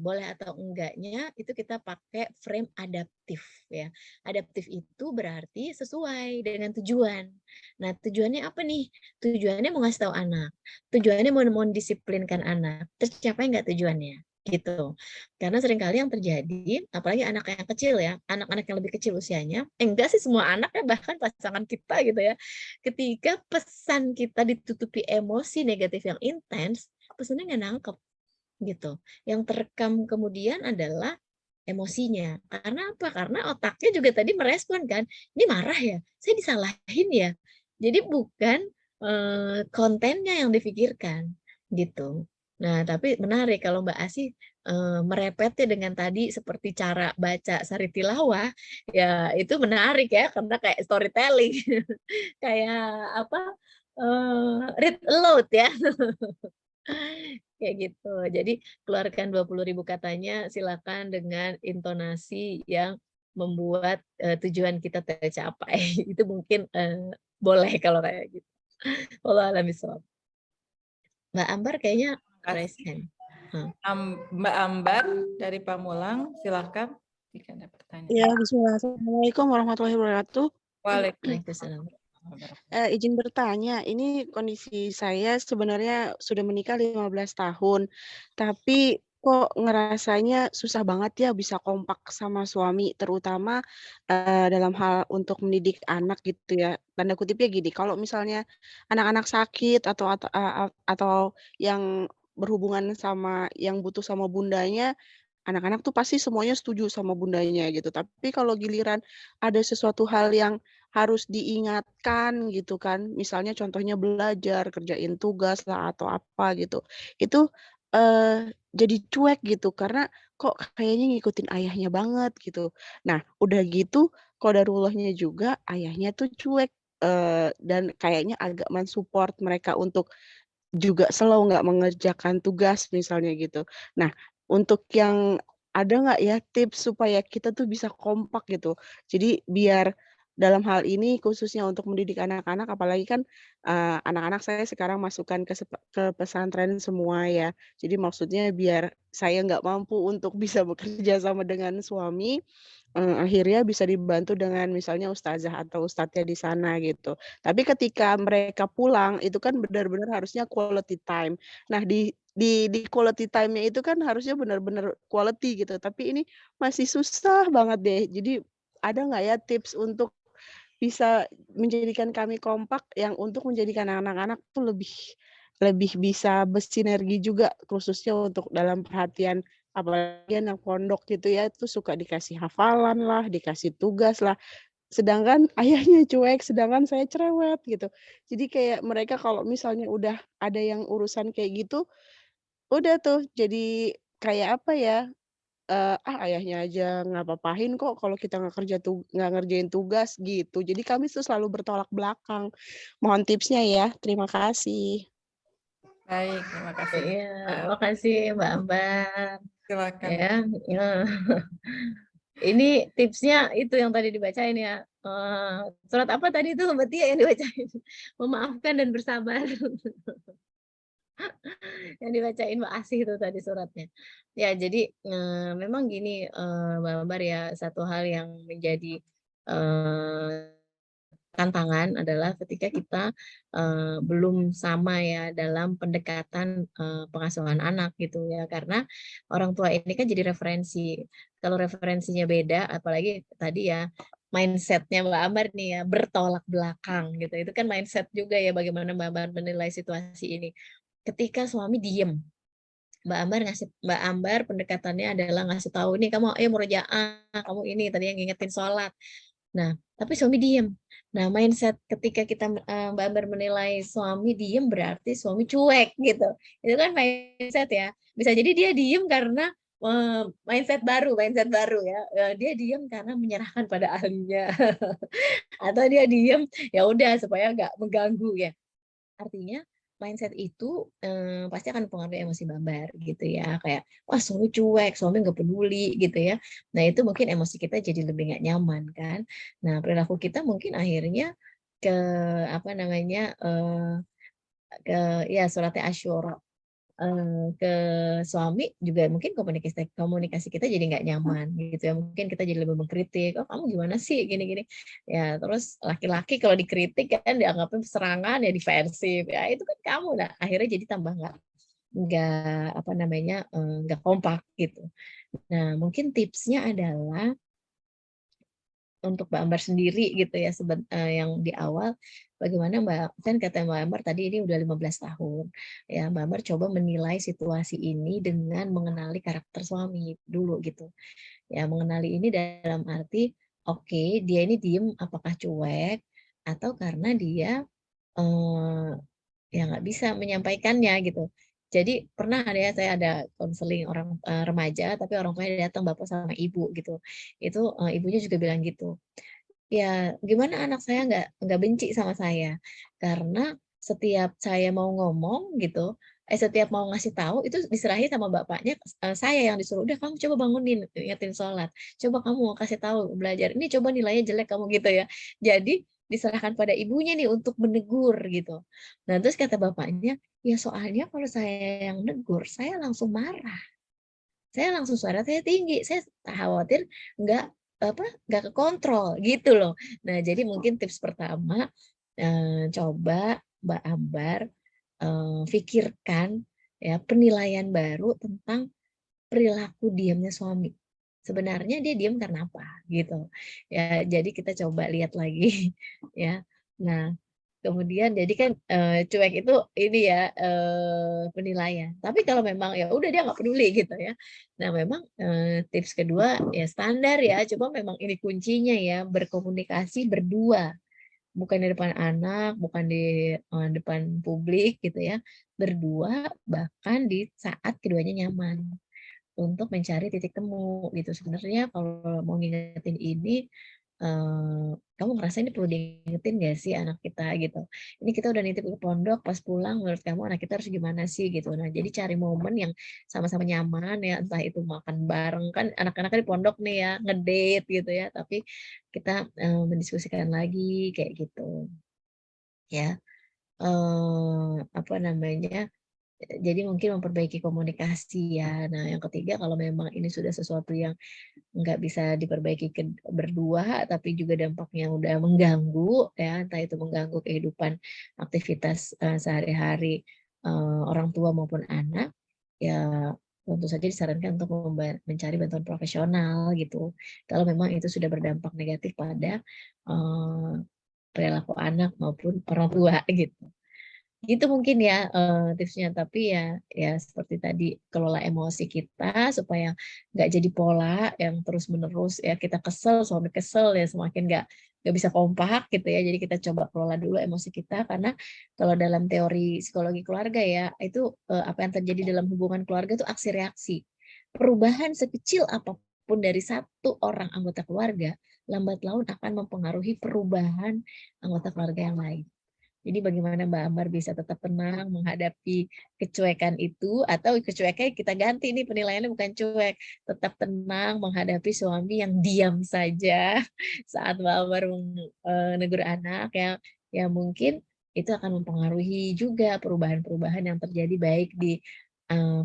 boleh atau enggaknya itu kita pakai frame adaptif ya. Adaptif itu berarti sesuai dengan tujuan. Nah, tujuannya apa nih? Tujuannya mau ngasih tahu anak. Tujuannya mau mendisiplinkan anak. Tercapai nggak tujuannya? Gitu. Karena seringkali yang terjadi, apalagi anak yang kecil ya, anak-anak yang lebih kecil usianya, enggak sih semua anak ya, bahkan pasangan kita gitu ya. Ketika pesan kita ditutupi emosi negatif yang intens, pesannya nggak nangkep gitu. Yang terekam kemudian adalah emosinya. Karena apa? Karena otaknya juga tadi merespon kan, ini marah ya, saya disalahin ya. Jadi bukan kontennya yang dipikirkan gitu. Nah, tapi menarik kalau Mbak Asih merepetnya dengan tadi seperti cara baca sari tilawah, ya itu menarik ya karena kayak storytelling, kayak apa? Read aloud ya. Kayak gitu. Jadi keluarkan 20.000 katanya silakan dengan intonasi yang membuat tujuan kita tercapai. Itu mungkin boleh kalau kayak gitu. Wallahu a'lam bishawab. Mbak Ambar kayaknya raise hand. Mbak Ambar dari Pamulang, silakan jika ada pertanyaan. Ya, bismillah. Assalamualaikum warahmatullahi wabarakatuh. Waalaikumsalam. Izin bertanya, ini kondisi saya sebenarnya sudah menikah 15 tahun, tapi kok ngerasanya susah banget ya bisa kompak sama suami, terutama dalam hal untuk mendidik anak gitu ya. Tanda kutipnya gini, kalau misalnya anak-anak sakit atau yang berhubungan sama yang butuh sama bundanya, anak-anak tuh pasti semuanya setuju sama bundanya gitu. Tapi kalau giliran ada sesuatu hal yang harus diingatkan gitu kan, misalnya contohnya belajar, kerjain tugas lah atau apa gitu, itu jadi cuek gitu karena kok kayaknya ngikutin ayahnya banget gitu. Nah udah gitu qadarullahnya juga ayahnya tuh cuek, dan kayaknya agak mensupport mereka untuk juga slow nggak mengerjakan tugas misalnya gitu. Nah, untuk yang ada nggak ya tips supaya kita tuh bisa kompak gitu? Jadi biar dalam hal ini khususnya untuk mendidik anak-anak, apalagi kan anak-anak saya sekarang masukkan ke pesantren semua ya. Jadi maksudnya biar saya nggak mampu untuk bisa bekerja sama dengan suami, akhirnya bisa dibantu dengan misalnya ustazah atau ustadznya di sana gitu. Tapi ketika mereka pulang itu kan benar-benar harusnya quality time. Nah di quality time-nya itu kan harusnya benar-benar quality gitu, tapi ini masih susah banget deh. Jadi ada nggak ya tips untuk bisa menjadikan kami kompak yang untuk menjadikan anak-anak tuh lebih lebih bisa bersinergi juga khususnya untuk dalam perhatian apalagi anak pondok gitu ya, itu suka dikasih hafalan lah, dikasih tugas lah. Sedangkan ayahnya cuek, sedangkan saya cerewet gitu. Jadi kayak mereka kalau misalnya udah ada yang urusan kayak gitu, udah tuh jadi kayak apa ya, ayahnya aja ngapa-ngapain kok kalau kita nggak ngerjain tugas gitu. Jadi kami tuh selalu bertolak belakang. Mohon tipsnya ya, terima kasih. Baik, terima kasih. Iya, makasih Mbak Ambar. Silakan. Ya, ya. Ini tipsnya itu yang tadi dibacain ya. Surat apa tadi itu Mbak Tia yang dibacain? Memaafkan dan bersabar. Yang dibacain Mbak Asih itu tadi suratnya. Ya, jadi memang gini Mbak Ambar ya, satu hal yang menjadi tantangan adalah ketika kita belum sama ya dalam pendekatan pengasuhan anak gitu ya, karena orang tua ini kan jadi referensi. Kalau referensinya beda, apalagi tadi ya mindsetnya Mbak Ambar nih ya bertolak belakang gitu, itu kan mindset juga ya bagaimana Mbak Ambar menilai situasi ini. Ketika suami diem, Mbak Ambar pendekatannya adalah ngasih tahu nih, kamu ayo murojaah, kamu ini tadi yang ngingetin sholat. Nah, tapi suami diem. Nah, mindset ketika kita Mbak Ambar menilai suami diem berarti suami cuek gitu. Itu kan mindset ya. Bisa jadi dia diem karena mindset baru ya. Dia diem karena menyerahkan pada ahlinya. Atau dia diem ya udah supaya nggak mengganggu ya. Artinya mindset itu pasti akan mempengaruhi emosi Mbak Ambar gitu ya. Kayak wah suami cuek, suami nggak peduli gitu ya. Nah itu mungkin emosi kita jadi lebih nggak nyaman kan. Nah perilaku kita mungkin akhirnya ke apa namanya ke ya suratnya Asyura ke suami juga mungkin komunikasi kita jadi nggak nyaman gitu ya. Mungkin kita jadi lebih mengkritik, oh kamu gimana sih gini-gini. Ya terus laki-laki kalau dikritik kan dianggapnya serangan ya defensif. Ya itu kan kamu. Nah akhirnya jadi tambah nggak apa namanya nggak kompak gitu. Nah mungkin tipsnya adalah untuk Mbak Ambar sendiri gitu ya yang di awal bagaimana kan kata Mbak Ambar tadi ini udah 15 tahun ya Mbak Ambar coba menilai situasi ini dengan mengenali karakter suami dulu gitu ya mengenali ini dalam arti oke, dia ini diem apakah cuek atau karena dia ya nggak bisa menyampaikannya gitu. Jadi pernah ada ya saya ada konseling orang remaja tapi orang tuanya datang bapak sama ibu gitu. Itu ibunya juga bilang gitu. Ya gimana anak saya nggak benci sama saya karena setiap saya mau ngomong gitu, setiap mau ngasih tahu itu diserahin sama bapaknya, saya yang disuruh udah kamu coba bangunin ingetin sholat, coba kamu kasih tahu belajar ini coba nilainya jelek kamu gitu ya. Jadi diserahkan pada ibunya nih untuk menegur gitu. Nah terus kata bapaknya, ya soalnya kalau saya yang negur saya langsung marah. Saya langsung suara saya tinggi, saya khawatir nggak nggak kekontrol gitu loh. Nah jadi mungkin tips pertama coba Mbak Ambar pikirkan ya penilaian baru tentang perilaku diamnya suami. Sebenarnya dia diam karena apa gitu. Ya jadi kita coba lihat lagi ya. Nah kemudian jadi kan cuek itu ini ya penilaian. Tapi kalau memang ya udah dia nggak peduli gitu ya. Nah memang tips kedua ya standar ya. Coba memang ini kuncinya ya berkomunikasi berdua, bukan di depan anak, bukan di depan publik gitu ya. Berdua bahkan di saat keduanya nyaman untuk mencari titik temu gitu. Sebenarnya kalau mau ngingetin ini kamu ngerasa ini perlu diingetin gak sih anak kita gitu. Ini kita udah nitip ke pondok, pas pulang menurut kamu anak kita harus gimana sih gitu. Nah jadi cari momen yang sama-sama nyaman ya, entah itu makan bareng kan anak-anaknya di pondok nih ya, ngedate gitu ya. Tapi kita mendiskusikan lagi kayak gitu ya. Apa namanya? Jadi mungkin memperbaiki komunikasi ya. Nah yang ketiga kalau memang ini sudah sesuatu yang nggak bisa diperbaiki berdua, tapi juga dampaknya udah mengganggu ya, entah itu mengganggu kehidupan aktivitas sehari-hari orang tua maupun anak, ya tentu saja disarankan untuk mencari bantuan profesional gitu. Kalau memang itu sudah berdampak negatif pada perilaku anak maupun orang tua gitu. Gitu mungkin ya tipsnya, tapi ya seperti tadi kelola emosi kita supaya nggak jadi pola yang terus-menerus ya kita kesel, suami kesel ya semakin nggak bisa kompak gitu ya. Jadi kita coba kelola dulu emosi kita karena kalau dalam teori psikologi keluarga ya itu apa yang terjadi dalam hubungan keluarga itu aksi reaksi. Perubahan sekecil apapun dari satu orang anggota keluarga lambat laun akan mempengaruhi perubahan anggota keluarga yang lain. Jadi bagaimana Mbak Ambar bisa tetap tenang menghadapi kecuekan itu atau kecuekannya kita ganti nih penilaiannya bukan cuek, tetap tenang menghadapi suami yang diam saja saat Mbak Ambar menegur anak ya mungkin itu akan mempengaruhi juga perubahan-perubahan yang terjadi baik di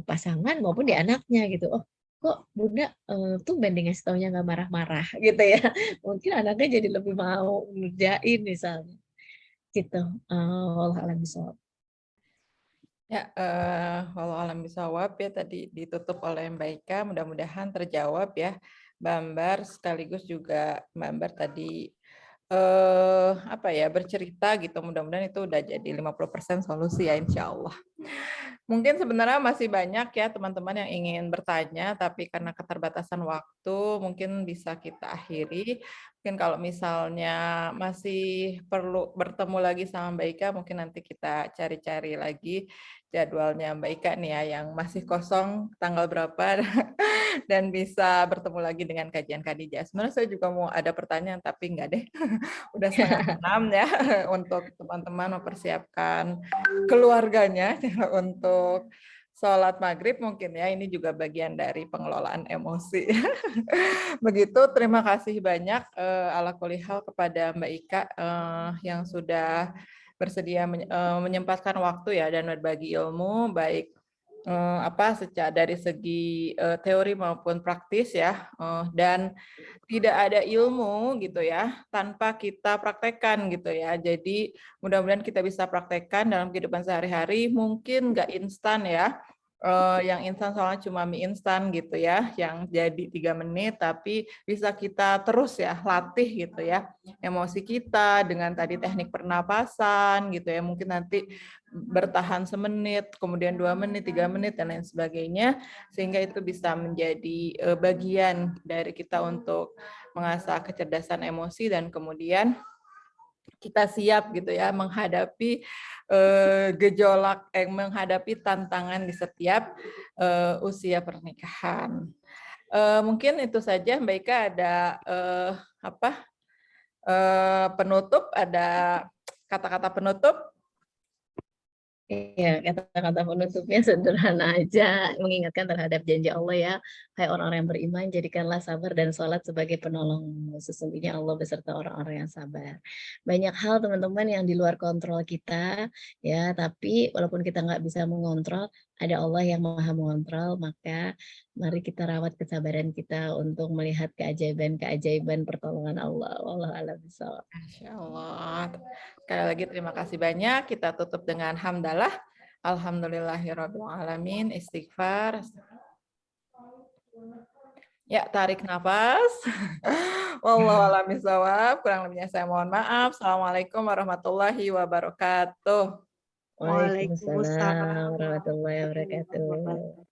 pasangan maupun di anaknya gitu. Oh kok Bunda tumben nih ngasih taunya nggak marah-marah gitu ya. Mungkin anaknya jadi lebih mau ngerjain misalnya. Gitu, wallahu a'lam bishawab. Ya, walau alam bisawab ya tadi ditutup oleh Mbak Ika, mudah-mudahan terjawab ya Mbak Ambar, sekaligus juga Mbak Ambar tadi apa ya bercerita gitu, mudah-mudahan itu udah jadi 50% solusi ya insya Allah. Mungkin sebenarnya masih banyak ya teman-teman yang ingin bertanya, tapi karena keterbatasan waktu mungkin bisa kita akhiri. Mungkin kalau misalnya masih perlu bertemu lagi sama Mbak Ika, mungkin nanti kita cari-cari lagi jadwalnya Mbak Ika nih ya, yang masih kosong tanggal berapa. dan bisa bertemu lagi dengan kajian Khadijah. Sebenarnya saya juga mau ada pertanyaan, tapi enggak deh. Udah 5:30 ya, untuk teman-teman mempersiapkan keluarganya untuk sholat maghrib mungkin ya. Ini juga bagian dari pengelolaan emosi. Begitu, terima kasih banyak ala kulli hal kepada Mbak Ika yang sudah bersedia menyempatkan waktu ya dan berbagi ilmu baik secara dari segi teori maupun praktis ya, dan tidak ada ilmu gitu ya tanpa kita praktekkan gitu ya. Jadi mudah-mudahan kita bisa praktekkan dalam kehidupan sehari-hari, mungkin nggak instan ya. Yang instan soalnya cuma mie instan gitu ya, yang jadi 3 menit, tapi bisa kita terus ya latih gitu ya emosi kita dengan tadi teknik pernapasan gitu ya, mungkin nanti bertahan semenit, kemudian 2 menit, 3 menit dan lain sebagainya, sehingga itu bisa menjadi bagian dari kita untuk mengasah kecerdasan emosi dan kemudian kita siap gitu ya menghadapi gejolak, menghadapi tantangan di setiap usia pernikahan. Mungkin itu saja, Mbak Ika. Ada penutup, ada kata-kata penutup? Iya, kata-kata penutupnya sederhana aja, mengingatkan terhadap janji Allah ya. Hai orang-orang yang beriman, jadikanlah sabar dan sholat sebagai penolong. Sesungguhnya Allah beserta orang-orang yang sabar. Banyak hal teman-teman yang di luar kontrol kita, ya. Tapi walaupun kita nggak bisa mengontrol, ada Allah yang maha mengontrol. Maka mari kita rawat kesabaran kita untuk melihat keajaiban-keajaiban pertolongan Allah. Wallahu a'lam bishawab. Masya Allah. Sekali lagi terima kasih banyak. Kita tutup dengan hamdalah. Alhamdulillahirabbil alamin. Istighfar. Ya, tarik nafas. Wallahu a'lam bishawab. Kurang lebihnya saya mohon maaf. Assalamualaikum warahmatullahi wabarakatuh. Waalaikumsalam warahmatullahi wabarakatuh.